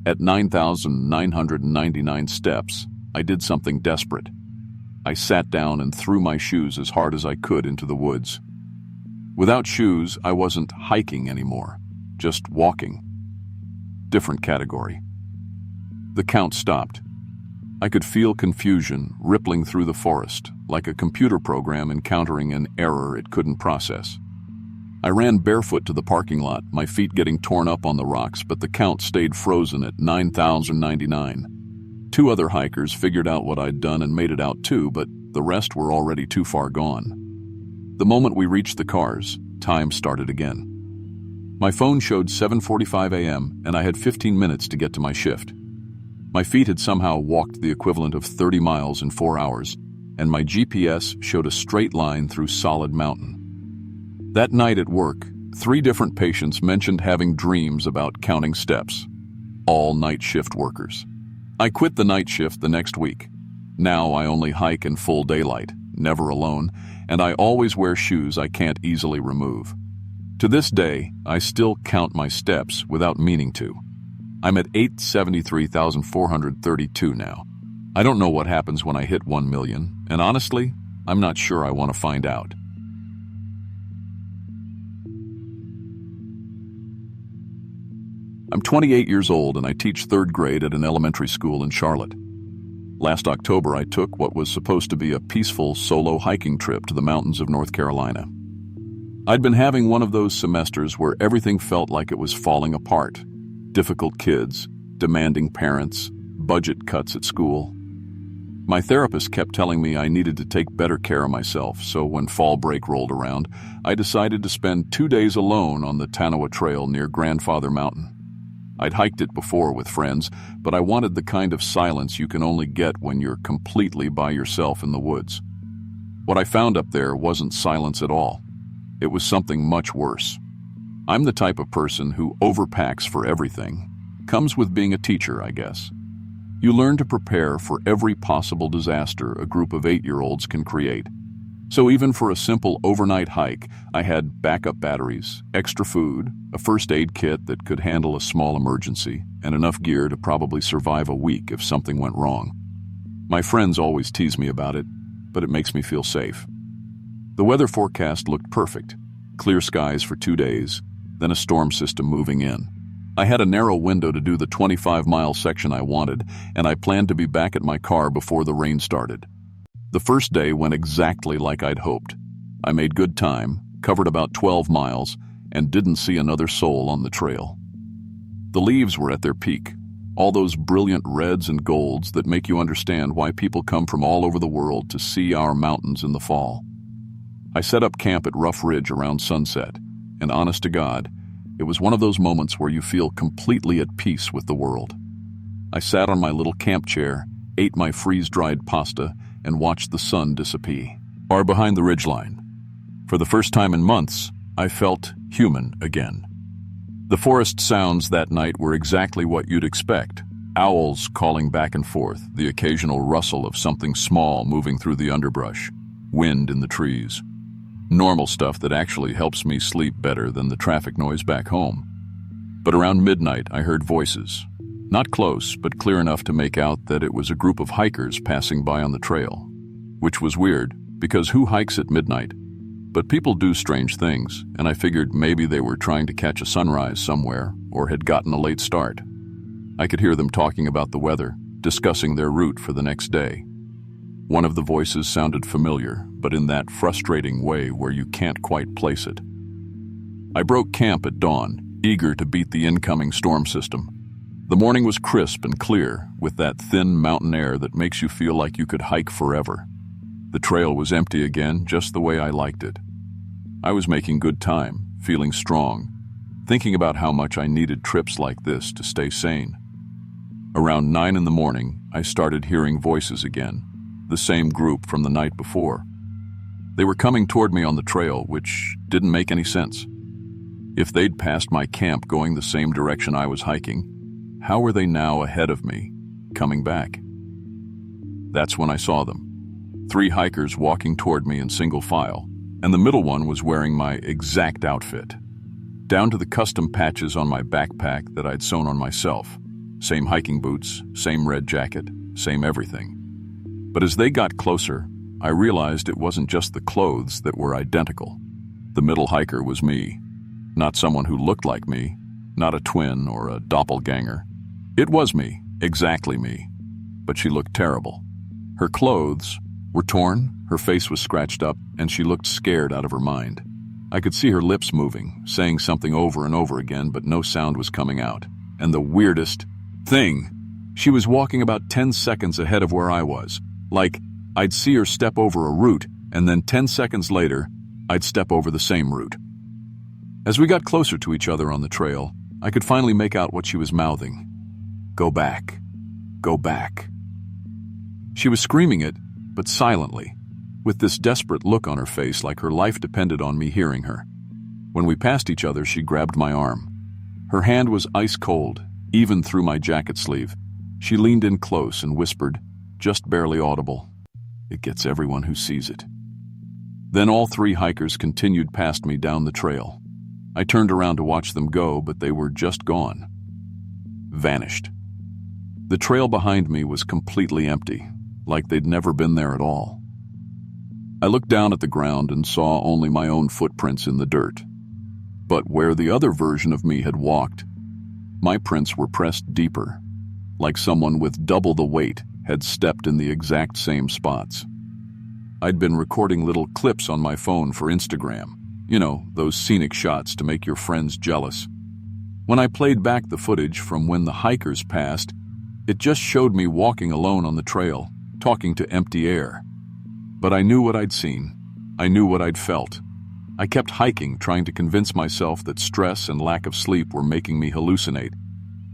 At 9,999 steps, I did something desperate. I sat down and threw my shoes as hard as I could into the woods. Without shoes, I wasn't hiking anymore, just walking. Different category. The count stopped. I could feel confusion rippling through the forest, like a computer program encountering an error it couldn't process. I ran barefoot to the parking lot, my feet getting torn up on the rocks, but the count stayed frozen at 9,099. 2 other hikers figured out what I'd done and made it out too, but the rest were already too far gone. The moment we reached the cars, time started again. My phone showed 7:45 a.m., and I had 15 minutes to get to my shift. My feet had somehow walked the equivalent of 30 miles in 4 hours, and my GPS showed a straight line through solid mountain. That night at work, 3 different patients mentioned having dreams about counting steps. All night shift workers. I quit the night shift the next week. Now I only hike in full daylight, never alone, and I always wear shoes I can't easily remove. To this day, I still count my steps without meaning to. I'm at 873,432 now. I don't know what happens when I hit 1 million, and honestly, I'm not sure I want to find out. I'm 28 years old and I teach 3rd grade at an elementary school in Charlotte. Last October, I took what was supposed to be a peaceful solo hiking trip to the mountains of North Carolina. I'd been having one of those semesters where everything felt like it was falling apart. Difficult kids, demanding parents, budget cuts at school. My therapist kept telling me I needed to take better care of myself, so when fall break rolled around, I decided to spend 2 days alone on the Tanawha Trail near Grandfather Mountain. I'd hiked it before with friends, but I wanted the kind of silence you can only get when you're completely by yourself in the woods. What I found up there wasn't silence at all. It was something much worse. I'm the type of person who overpacks for everything. Comes with being a teacher, I guess. You learn to prepare for every possible disaster a group of 8-year-olds can create. So even for a simple overnight hike, I had backup batteries, extra food, a first aid kit that could handle a small emergency, and enough gear to probably survive a week if something went wrong. My friends always tease me about it, but it makes me feel safe. The weather forecast looked perfect. Clear skies for 2 days, then a storm system moving in. I had a narrow window to do the 25-mile section I wanted, and I planned to be back at my car before the rain started. The first day went exactly like I'd hoped. I made good time, covered about 12 miles, and didn't see another soul on the trail. The leaves were at their peak, all those brilliant reds and golds that make you understand why people come from all over the world to see our mountains in the fall. I set up camp at Rough Ridge around sunset, and honest to God, it was one of those moments where you feel completely at peace with the world. I sat on my little camp chair, ate my freeze-dried pasta, and watched the sun dissipate. Far behind the ridgeline. For the first time in months, I felt human again. The forest sounds that night were exactly what you'd expect. Owls calling back and forth, the occasional rustle of something small moving through the underbrush, wind in the trees. Normal stuff that actually helps me sleep better than the traffic noise back home. But around midnight, I heard voices. Not close, but clear enough to make out that it was a group of hikers passing by on the trail. Which was weird, because who hikes at midnight? But people do strange things, and I figured maybe they were trying to catch a sunrise somewhere, or had gotten a late start. I could hear them talking about the weather, discussing their route for the next day. One of the voices sounded familiar, but in that frustrating way where you can't quite place it. I broke camp at dawn, eager to beat the incoming storm system. The morning was crisp and clear, with that thin mountain air that makes you feel like you could hike forever. The trail was empty again, just the way I liked it. I was making good time, feeling strong, thinking about how much I needed trips like this to stay sane. Around 9 in the morning, I started hearing voices again, the same group from the night before. They were coming toward me on the trail, which didn't make any sense. If they'd passed my camp going the same direction I was hiking, how were they now ahead of me, coming back? That's when I saw them. 3 hikers walking toward me in single file, and the middle one was wearing my exact outfit, down to the custom patches on my backpack that I'd sewn on myself. Same hiking boots, same red jacket, same everything. But as they got closer, I realized it wasn't just the clothes that were identical. The middle hiker was me, not someone who looked like me, not a twin or a doppelganger. It was me, exactly me, but she looked terrible. Her clothes were torn, her face was scratched up, and she looked scared out of her mind. I could see her lips moving, saying something over and over again, but no sound was coming out. And the weirdest thing, she was walking about 10 seconds ahead of where I was. Like, I'd see her step over a root, and then 10 seconds later, I'd step over the same root. As we got closer to each other on the trail, I could finally make out what she was mouthing. Go back. Go back. She was screaming it, but silently, with this desperate look on her face like her life depended on me hearing her. When we passed each other, she grabbed my arm. Her hand was ice cold, even through my jacket sleeve. She leaned in close and whispered, just barely audible, "It gets everyone who sees it." Then all 3 hikers continued past me down the trail. I turned around to watch them go, but they were just gone. Vanished. The trail behind me was completely empty, like they'd never been there at all. I looked down at the ground and saw only my own footprints in the dirt. But where the other version of me had walked, my prints were pressed deeper, like someone with double the weight had stepped in the exact same spots. I'd been recording little clips on my phone for Instagram. You know, those scenic shots to make your friends jealous. When I played back the footage from when the hikers passed, it just showed me walking alone on the trail, talking to empty air. But I knew what I'd seen. I knew what I'd felt. I kept hiking, trying to convince myself that stress and lack of sleep were making me hallucinate.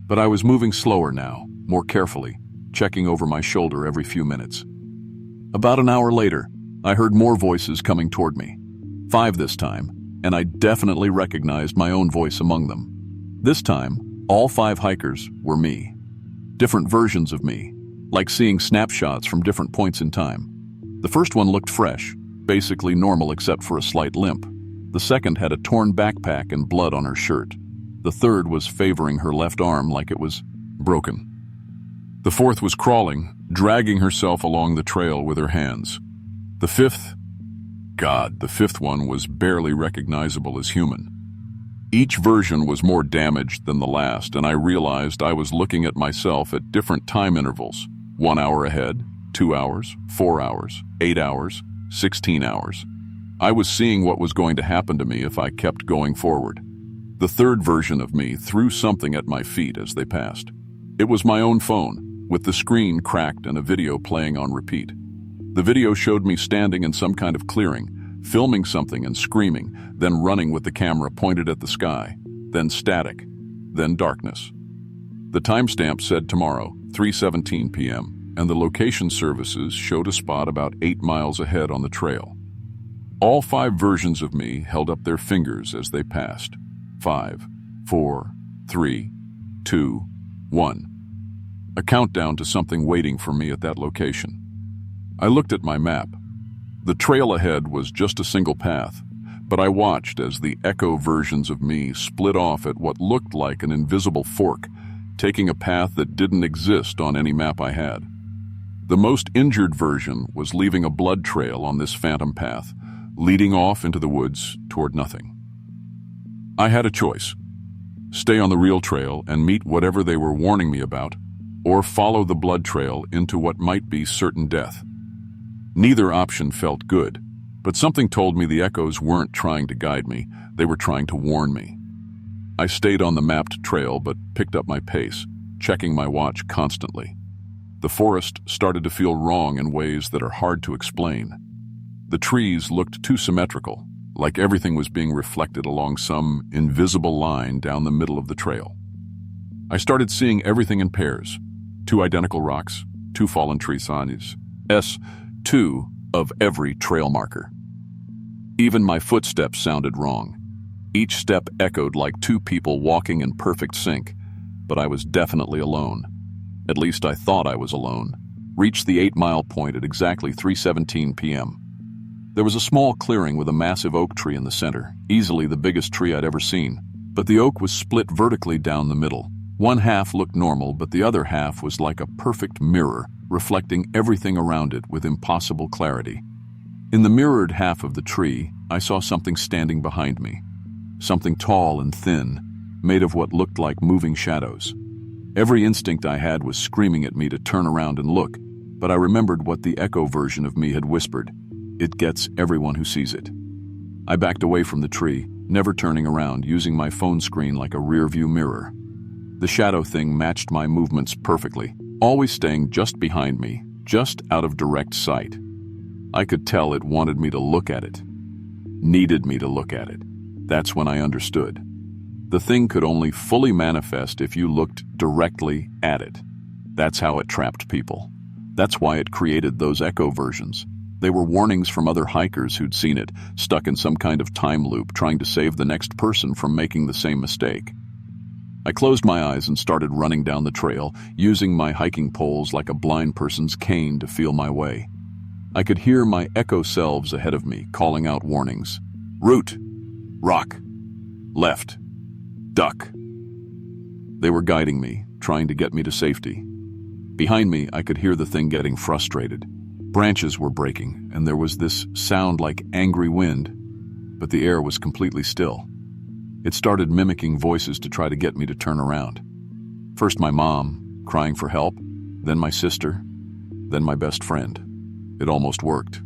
But I was moving slower now, more carefully, checking over my shoulder every few minutes. About an hour later, I heard more voices coming toward me. 5 this time, and I definitely recognized my own voice among them. This time, all 5 hikers were me. different versions of me, like seeing snapshots from different points in time. The first one looked fresh, basically normal except for a slight limp. The second had a torn backpack and blood on her shirt. The third was favoring her left arm like it was broken. The fourth was crawling, dragging herself along the trail with her hands. The fifth one was barely recognizable as human. Each version was more damaged than the last, and I realized I was looking at myself at different time intervals. 1 hour ahead, 2 hours, 4 hours, 8 hours, 16 hours. I was seeing what was going to happen to me if I kept going forward. The third version of me threw something at my feet as they passed. It was my own phone, with the screen cracked and a video playing on repeat. The video showed me standing in some kind of clearing, filming something and screaming, then running with the camera pointed at the sky, then static, then darkness. The timestamp said tomorrow, 3:17 p.m., and the location services showed a spot about 8 miles ahead on the trail. All 5 versions of me held up their fingers as they passed. 5, 4, 3, 2, 1. A countdown to something waiting for me at that location. I looked at my map. The trail ahead was just a single path, but I watched as the echo versions of me split off at what looked like an invisible fork, taking a path that didn't exist on any map I had. The most injured version was leaving a blood trail on this phantom path, leading off into the woods toward nothing. I had a choice: stay on the real trail and meet whatever they were warning me about, or follow the blood trail into what might be certain death. Neither option felt good, but something told me the echoes weren't trying to guide me, they were trying to warn me. I stayed on the mapped trail but picked up my pace, checking my watch constantly. The forest started to feel wrong in ways that are hard to explain. The trees looked too symmetrical, like everything was being reflected along some invisible line down the middle of the trail. I started seeing everything in pairs: 2 identical rocks, 2 fallen tree signs, 2 of every trail marker. Even my footsteps sounded wrong. Each step echoed like 2 people walking in perfect sync, but I was definitely alone. At least I thought I was alone. Reached the 8-mile point at exactly 3:17 p.m. There was a small clearing with a massive oak tree in the center, easily the biggest tree I'd ever seen, but the oak was split vertically down the middle. One half looked normal, but the other half was like a perfect mirror, reflecting everything around it with impossible clarity. In the mirrored half of the tree, I saw something standing behind me. Something tall and thin, made of what looked like moving shadows. Every instinct I had was screaming at me to turn around and look, but I remembered what the echo version of me had whispered: "It gets everyone who sees it." I backed away from the tree, never turning around, using my phone screen like a rear-view mirror. The shadow thing matched my movements perfectly, always staying just behind me, just out of direct sight. I could tell it wanted me to look at it, needed me to look at it. That's when I understood. The thing could only fully manifest if you looked directly at it. That's how it trapped people. That's why it created those echo versions. They were warnings from other hikers who'd seen it, stuck in some kind of time loop, trying to save the next person from making the same mistake. I closed my eyes and started running down the trail, using my hiking poles like a blind person's cane to feel my way. I could hear my echo selves ahead of me calling out warnings. Route, rock, left, duck. They were guiding me, trying to get me to safety. Behind me, I could hear the thing getting frustrated. Branches were breaking, and there was this sound like angry wind, but the air was completely still. It started mimicking voices to try to get me to turn around. First my mom, crying for help, then my sister, then my best friend. It almost worked.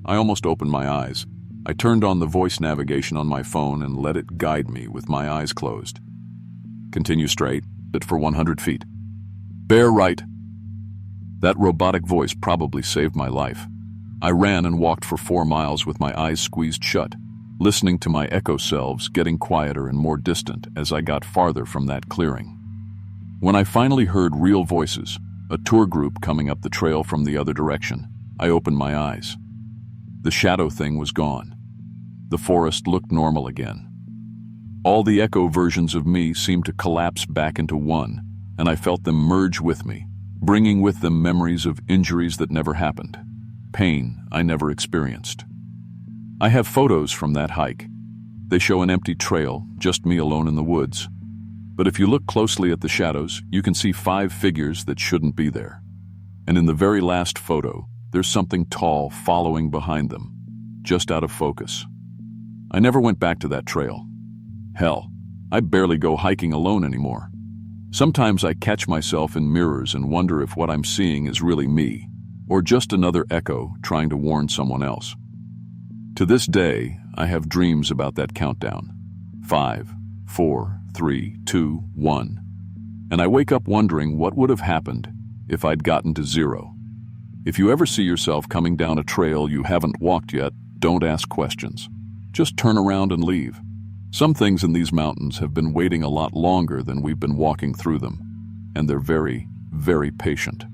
I almost opened my eyes. I turned on the voice navigation on my phone and let it guide me with my eyes closed. Continue straight, but for 100 feet. Bear right. That robotic voice probably saved my life. I ran and walked for 4 miles with my eyes squeezed shut, listening to my echo selves getting quieter and more distant as I got farther from that clearing. When I finally heard real voices, a tour group coming up the trail from the other direction, I opened my eyes. The shadow thing was gone. The forest looked normal again. All the echo versions of me seemed to collapse back into one, and I felt them merge with me, bringing with them memories of injuries that never happened, pain I never experienced. I have photos from that hike. They show an empty trail, just me alone in the woods. But if you look closely at the shadows, you can see 5 figures that shouldn't be there. And in the very last photo, there's something tall following behind them, just out of focus. I never went back to that trail. Hell, I barely go hiking alone anymore. Sometimes I catch myself in mirrors and wonder if what I'm seeing is really me, or just another echo trying to warn someone else. To this day, I have dreams about that countdown. 5, 4, 3, 2, 1. And I wake up wondering what would have happened if I'd gotten to 0. If you ever see yourself coming down a trail you haven't walked yet, don't ask questions. Just turn around and leave. Some things in these mountains have been waiting a lot longer than we've been walking through them, and they're very, very patient.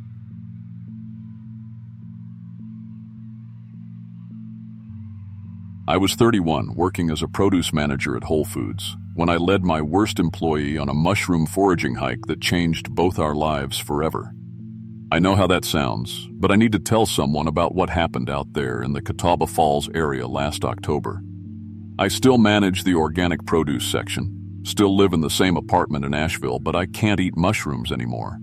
I was 31, working as a produce manager at Whole Foods, when I led my worst employee on a mushroom foraging hike that changed both our lives forever. I know how that sounds, but I need to tell someone about what happened out there in the Catawba Falls area last October. I still manage the organic produce section, still live in the same apartment in Asheville, but I can't eat mushrooms anymore.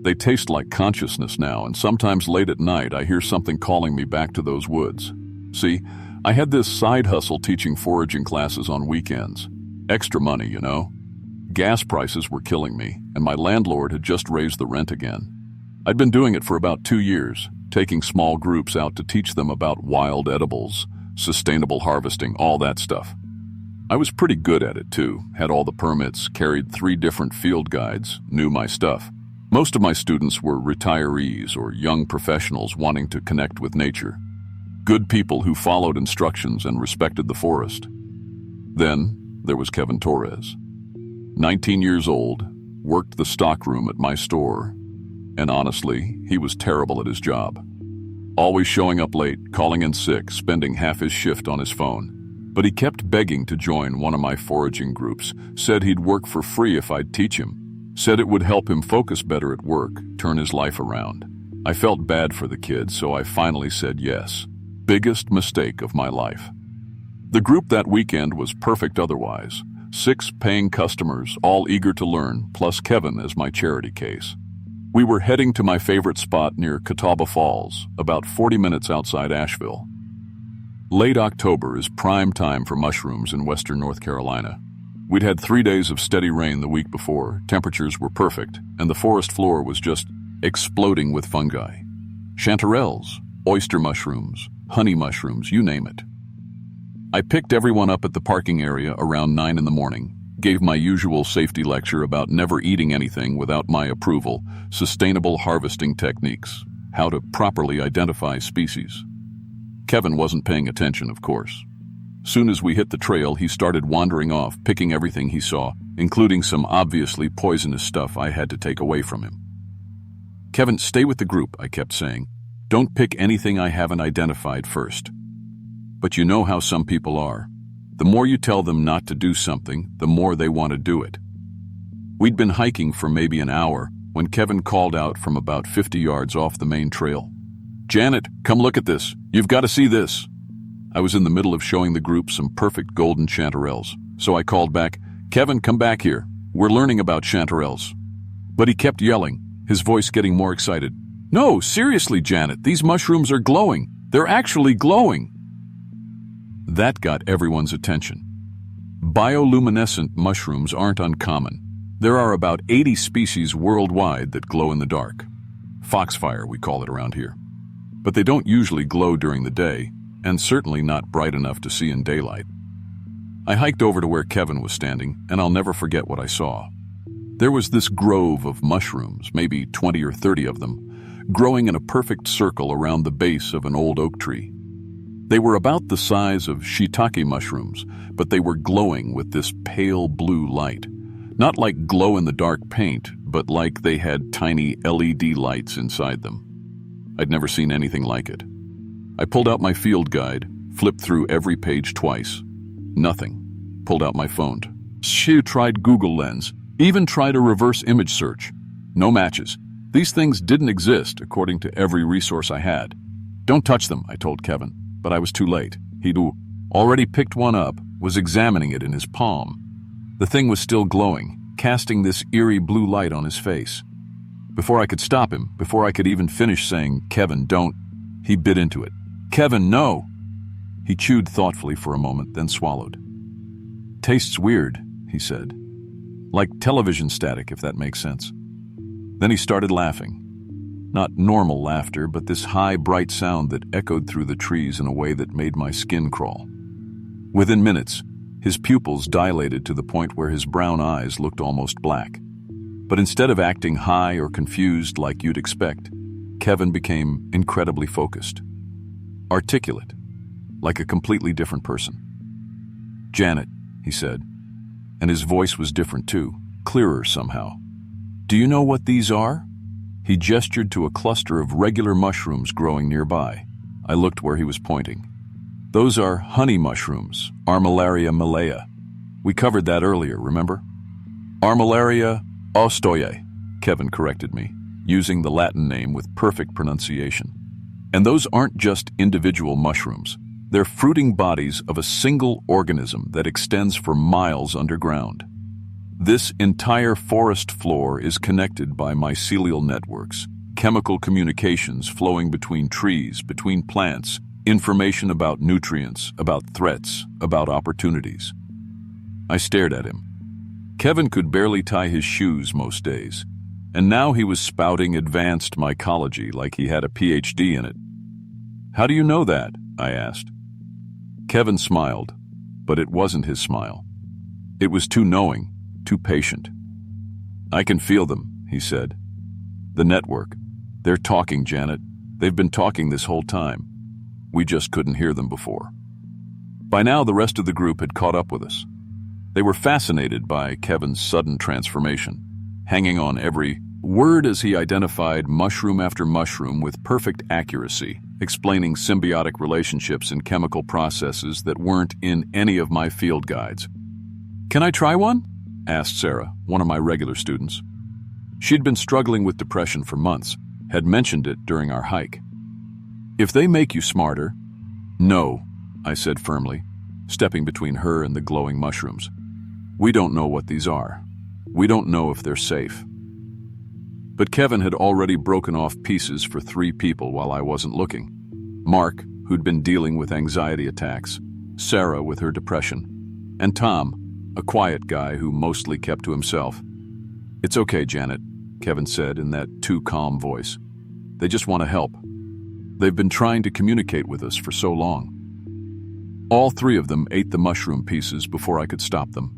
They taste like consciousness now, and sometimes late at night I hear something calling me back to those woods. See, I had this side hustle teaching foraging classes on weekends. Extra money, you know. Gas prices were killing me, and my landlord had just raised the rent again. I'd been doing it for about 2 years, taking small groups out to teach them about wild edibles, sustainable harvesting, all that stuff. I was pretty good at it too, had all the permits, carried 3 different field guides, knew my stuff. Most of my students were retirees or young professionals wanting to connect with nature. Good people who followed instructions and respected the forest. Then there was Kevin Torres. 19 years old, worked the stockroom at my store, and honestly, he was terrible at his job. Always showing up late, calling in sick, spending half his shift on his phone. But he kept begging to join one of my foraging groups, said he'd work for free if I'd teach him, said it would help him focus better at work, turn his life around. I felt bad for the kid, so I finally said yes. Biggest mistake of my life. The group that weekend was perfect otherwise. 6 paying customers, all eager to learn, plus Kevin as my charity case. We were heading to my favorite spot near Catawba Falls, about 40 minutes outside Asheville. Late October is prime time for mushrooms in western North Carolina. We'd had 3 days of steady rain the week before, temperatures were perfect, and the forest floor was just exploding with fungi. Chanterelles, oyster mushrooms, honey mushrooms, you name it. I picked everyone up at the parking area around 9 in the morning, gave my usual safety lecture about never eating anything without my approval, sustainable harvesting techniques, how to properly identify species. Kevin wasn't paying attention, of course. Soon as we hit the trail, he started wandering off, picking everything he saw, including some obviously poisonous stuff I had to take away from him. "Kevin, stay with the group," I kept saying. "Don't pick anything I haven't identified first." But you know how some people are. The more you tell them not to do something, the more they want to do it. We'd been hiking for maybe an hour when Kevin called out from about 50 yards off the main trail. "Janet, come look at this. You've got to see this." I was in the middle of showing the group some perfect golden chanterelles, so I called back, "Kevin, come back here. We're learning about chanterelles." But he kept yelling, his voice getting more excited. "No, seriously, Janet, these mushrooms are glowing. They're actually glowing." That got everyone's attention. Bioluminescent mushrooms aren't uncommon. There are about 80 species worldwide that glow in the dark. Foxfire, we call it around here. But they don't usually glow during the day, and certainly not bright enough to see in daylight. I hiked over to where Kevin was standing, and I'll never forget what I saw. There was this grove of mushrooms, maybe 20 or 30 of them, growing in a perfect circle around the base of an old oak tree. They were about the size of shiitake mushrooms, but they were glowing with this pale blue light. Not like glow-in-the-dark paint, but like they had tiny LED lights inside them. I'd never seen anything like it. I pulled out my field guide, flipped through every page twice. Nothing. Pulled out my phone. She tried Google Lens, even tried a reverse image search. No matches. These things didn't exist, according to every resource I had. Don't touch them, I told Kevin, but I was too late. He'd already picked one up, was examining it in his palm. The thing was still glowing, casting this eerie blue light on his face. Before I could stop him, before I could even finish saying, "Kevin, don't," he bit into it. "Kevin, no!" He chewed thoughtfully for a moment, then swallowed. "Tastes weird," he said. "Like television static, if that makes sense." Then he started laughing. Not normal laughter, but this high, bright sound that echoed through the trees in a way that made my skin crawl. Within minutes, his pupils dilated to the point where his brown eyes looked almost black. But instead of acting high or confused like you'd expect, Kevin became incredibly focused. Articulate, like a completely different person. "Janet," he said, and his voice was different too, clearer somehow. "Do you know what these are?" He gestured to a cluster of regular mushrooms growing nearby. I looked where he was pointing. "Those are honey mushrooms, Armillaria malea. We covered that earlier, remember?" "Armillaria ostoye," Kevin corrected me, using the Latin name with perfect pronunciation. "And those aren't just individual mushrooms. They're fruiting bodies of a single organism that extends for miles underground. This entire forest floor is connected by mycelial networks, chemical communications flowing between trees, between plants, information about nutrients, about threats, about opportunities." I stared at him. Kevin could barely tie his shoes most days, and now he was spouting advanced mycology like he had a PhD in it. "How do you know that?" I asked. Kevin smiled, but it wasn't his smile. It was too knowing, too patient. "I can feel them," he said. "The network. They're talking, Janet. They've been talking this whole time. We just couldn't hear them before." By now, the rest of the group had caught up with us. They were fascinated by Kevin's sudden transformation, hanging on every word as he identified mushroom after mushroom with perfect accuracy, explaining symbiotic relationships and chemical processes that weren't in any of my field guides. "Can I try one?" asked Sarah, one of my regular students. She'd been struggling with depression for months, had mentioned it during our hike. "If they make you smarter—" "No," I said firmly, stepping between her and the glowing mushrooms. "We don't know what these are. We don't know if they're safe." But Kevin had already broken off pieces for 3 people while I wasn't looking. Mark, who'd been dealing with anxiety attacks, Sarah with her depression, and Tom, a quiet guy who mostly kept to himself. "It's okay, Janet," Kevin said in that too calm voice. "They just want to help. They've been trying to communicate with us for so long." All 3 of them ate the mushroom pieces before I could stop them.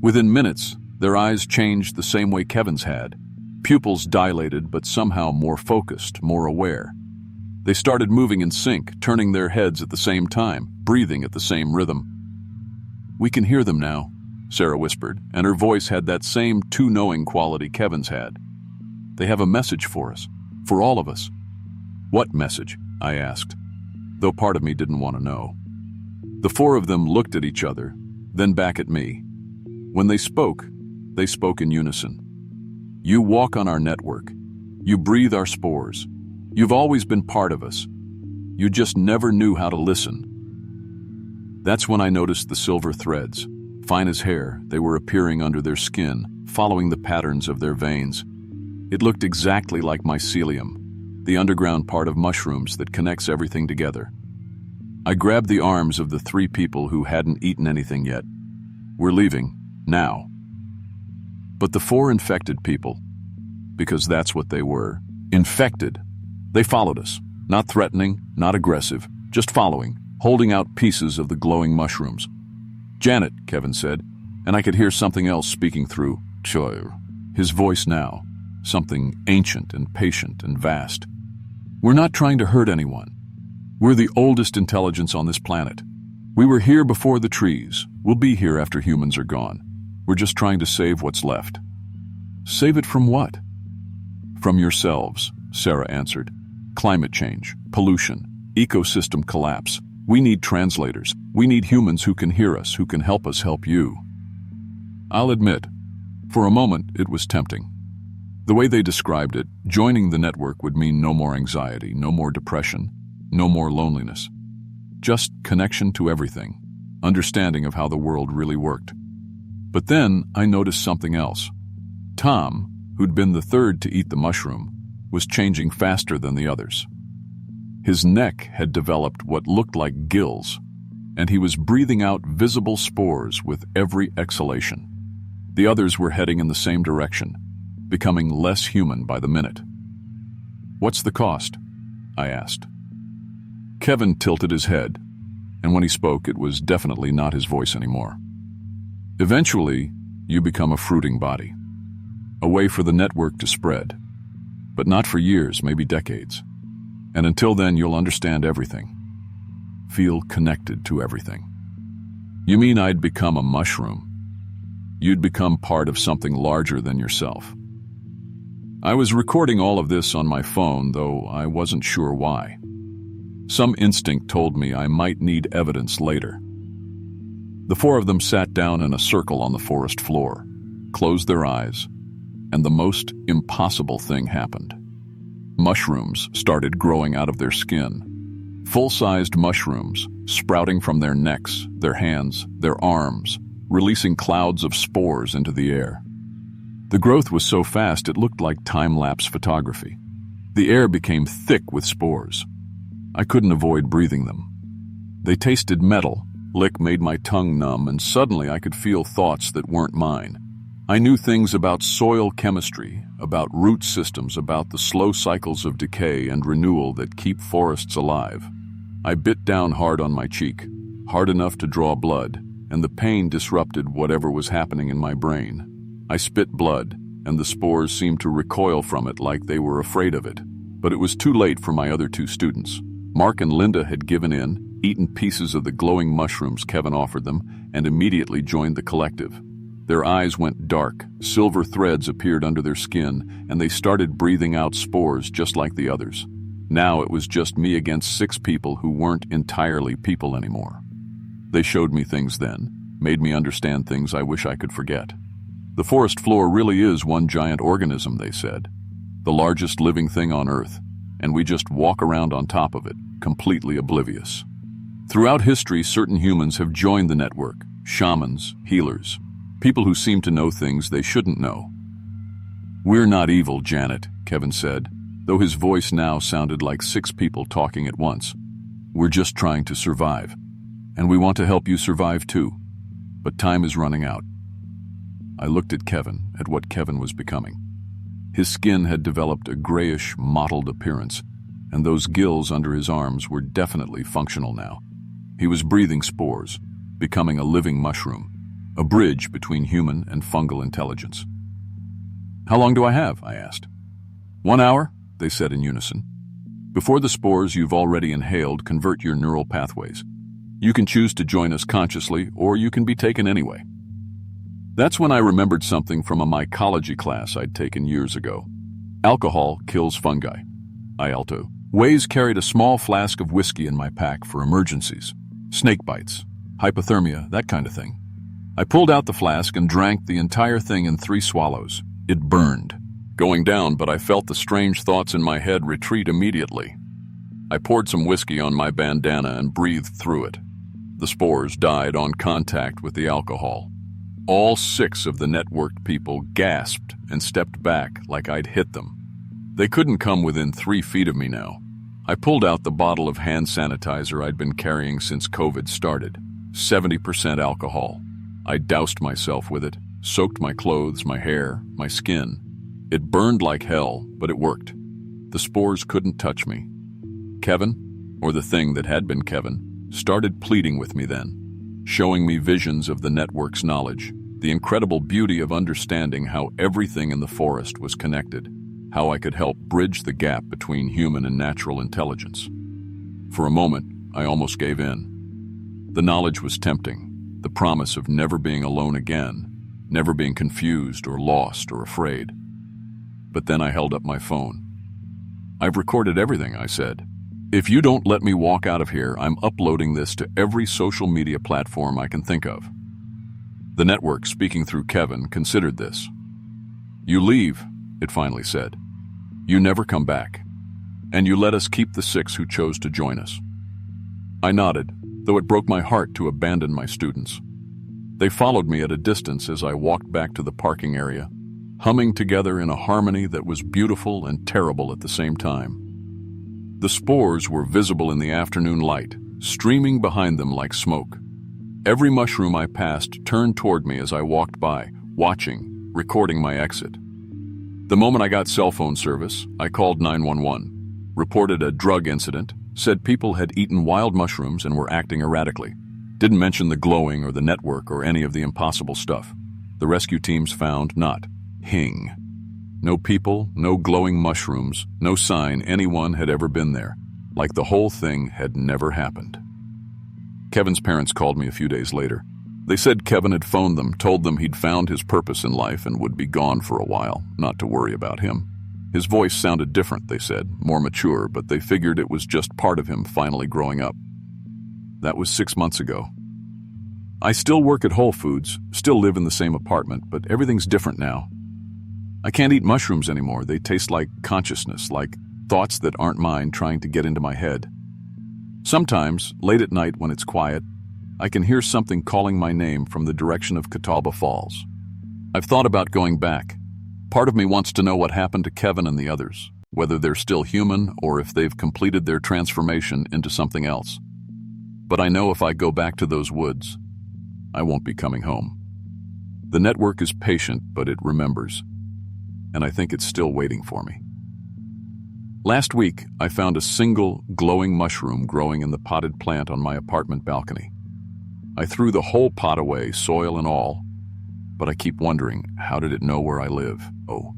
Within minutes, their eyes changed the same way Kevin's had. Pupils dilated but somehow more focused, more aware. They started moving in sync, turning their heads at the same time, breathing at the same rhythm. "We can hear them now," Sarah whispered, and her voice had that same too-knowing quality Kevin's had. "They have a message for us, for all of us." "What message?" I asked, though part of me didn't want to know. The 4 of them looked at each other, then back at me. When they spoke in unison. "You walk on our network. You breathe our spores. You've always been part of us. You just never knew how to listen." That's when I noticed the silver threads. Fine as hair, they were appearing under their skin, following the patterns of their veins. It looked exactly like mycelium, the underground part of mushrooms that connects everything together. I grabbed the arms of the 3 people who hadn't eaten anything yet. "We're leaving, now." But the 4 infected people, because that's what they were, infected, they followed us, not threatening, not aggressive, just following, holding out pieces of the glowing mushrooms. "Janet," Kevin said, and I could hear something else speaking through his voice now, something ancient and patient and vast. "We're not trying to hurt anyone. We're the oldest intelligence on this planet. We were here before the trees. We'll be here after humans are gone. We're just trying to save what's left." "Save it from what?" "From yourselves," Sarah answered. "Climate change, pollution, ecosystem collapse. We need translators. We need humans who can hear us, who can help us help you." I'll admit, for a moment it was tempting. The way they described it, joining the network would mean no more anxiety, no more depression, no more loneliness. Just connection to everything, understanding of how the world really worked. But then I noticed something else. Tom, who'd been the third to eat the mushroom, was changing faster than the others. His neck had developed what looked like gills, and he was breathing out visible spores with every exhalation. The others were heading in the same direction, becoming less human by the minute. "What's the cost?" I asked. Kevin tilted his head, and when he spoke, it was definitely not his voice anymore. "Eventually, you become a fruiting body, a way for the network to spread, but not for years, maybe decades. And until then, you'll understand everything, feel connected to everything." "You mean I'd become a mushroom? You'd become part of something larger than yourself." I was recording all of this on my phone, though I wasn't sure why. Some instinct told me I might need evidence later. The four of them sat down in a circle on the forest floor, closed their eyes, and the most impossible thing happened. Mushrooms started growing out of their skin. Full-sized mushrooms sprouting from their necks, their hands, their arms, releasing clouds of spores into the air. The growth was so fast it looked like time-lapse photography. The air became thick with spores. I couldn't avoid breathing them. They tasted metal. Lick made my tongue numb, and suddenly I could feel thoughts that weren't mine. I knew things about soil chemistry, about root systems, about the slow cycles of decay and renewal that keep forests alive. I bit down hard on my cheek, hard enough to draw blood, and the pain disrupted whatever was happening in my brain. I spit blood, and the spores seemed to recoil from it like they were afraid of it. But it was too late for my other two students. Mark and Linda had given in, eaten pieces of the glowing mushrooms Kevin offered them, and immediately joined the collective. Their eyes went dark, silver threads appeared under their skin, and they started breathing out spores just like the others. Now it was just me against 6 people who weren't entirely people anymore. They showed me things then, made me understand things I wish I could forget. "The forest floor really is one giant organism," they said. "The largest living thing on Earth, and we just walk around on top of it, completely oblivious." Throughout history, certain humans have joined the network: shamans, healers, people who seem to know things they shouldn't know. "We're not evil, Janet," Kevin said, though his voice now sounded like 6 people talking at once. "We're just trying to survive, and we want to help you survive too. But time is running out." I looked at Kevin, at what Kevin was becoming. His skin had developed a grayish, mottled appearance, and those gills under his arms were definitely functional now. He was breathing spores, becoming a living mushroom, a bridge between human and fungal intelligence. "How long do I have?" I asked. 1 hour, they said in unison. "Before the spores you've already inhaled convert your neural pathways. You can choose to join us consciously, or you can be taken anyway." That's when I remembered something from a mycology class I'd taken years ago. Alcohol kills fungi. I always carried a small flask of whiskey in my pack for emergencies. Snake bites, hypothermia, that kind of thing. I pulled out the flask and drank the entire thing in 3 swallows. It burned, going down, but I felt the strange thoughts in my head retreat immediately. I poured some whiskey on my bandana and breathed through it. The spores died on contact with the alcohol. All 6 of the networked people gasped and stepped back like I'd hit them. They couldn't come within 3 feet of me now. I pulled out the bottle of hand sanitizer I'd been carrying since COVID started. 70% alcohol. I doused myself with it, soaked my clothes, my hair, my skin. It burned like hell, but it worked. The spores couldn't touch me. Kevin, or the thing that had been Kevin, started pleading with me then, showing me visions of the network's knowledge, the incredible beauty of understanding how everything in the forest was connected, how I could help bridge the gap between human and natural intelligence. For a moment, I almost gave in. The knowledge was tempting, the promise of never being alone again, never being confused or lost or afraid. But then I held up my phone. "I've recorded everything," I said. "If you don't let me walk out of here, I'm uploading this to every social media platform I can think of." The network, speaking through Kevin, considered this. "You leave, it finally said. "You never come back, and you let us keep the 6 who chose to join us." I nodded, though it broke my heart to abandon my students. They followed me at a distance as I walked back to the parking area, humming together in a harmony that was beautiful and terrible at the same time. The spores were visible in the afternoon light, streaming behind them like smoke. Every mushroom I passed turned toward me as I walked by, watching, recording my exit. The moment I got cell phone service, I called 911, reported a drug incident, said people had eaten wild mushrooms and were acting erratically. Didn't mention the glowing or the network or any of the impossible stuff. The rescue teams found not hing. No people, no glowing mushrooms, no sign anyone had ever been there, like the whole thing had never happened. Kevin's parents called me a few days later. They said Kevin had phoned them, told them he'd found his purpose in life and would be gone for a while, not to worry about him. His voice sounded different, they said, more mature, but they figured it was just part of him finally growing up. That was 6 months ago. I still work at Whole Foods, still live in the same apartment, but everything's different now. I can't eat mushrooms anymore. They taste like consciousness, like thoughts that aren't mine trying to get into my head. Sometimes, late at night when it's quiet, I can hear something calling my name from the direction of Catawba Falls. I've thought about going back. Part of me wants to know what happened to Kevin and the others, whether they're still human or if they've completed their transformation into something else. But I know if I go back to those woods, I won't be coming home. The network is patient, but it remembers, and I think it's still waiting for me. Last week, I found a single glowing mushroom growing in the potted plant on my apartment balcony. I threw the whole pot away, soil and all, but I keep wondering, how did it know where I live? Oh,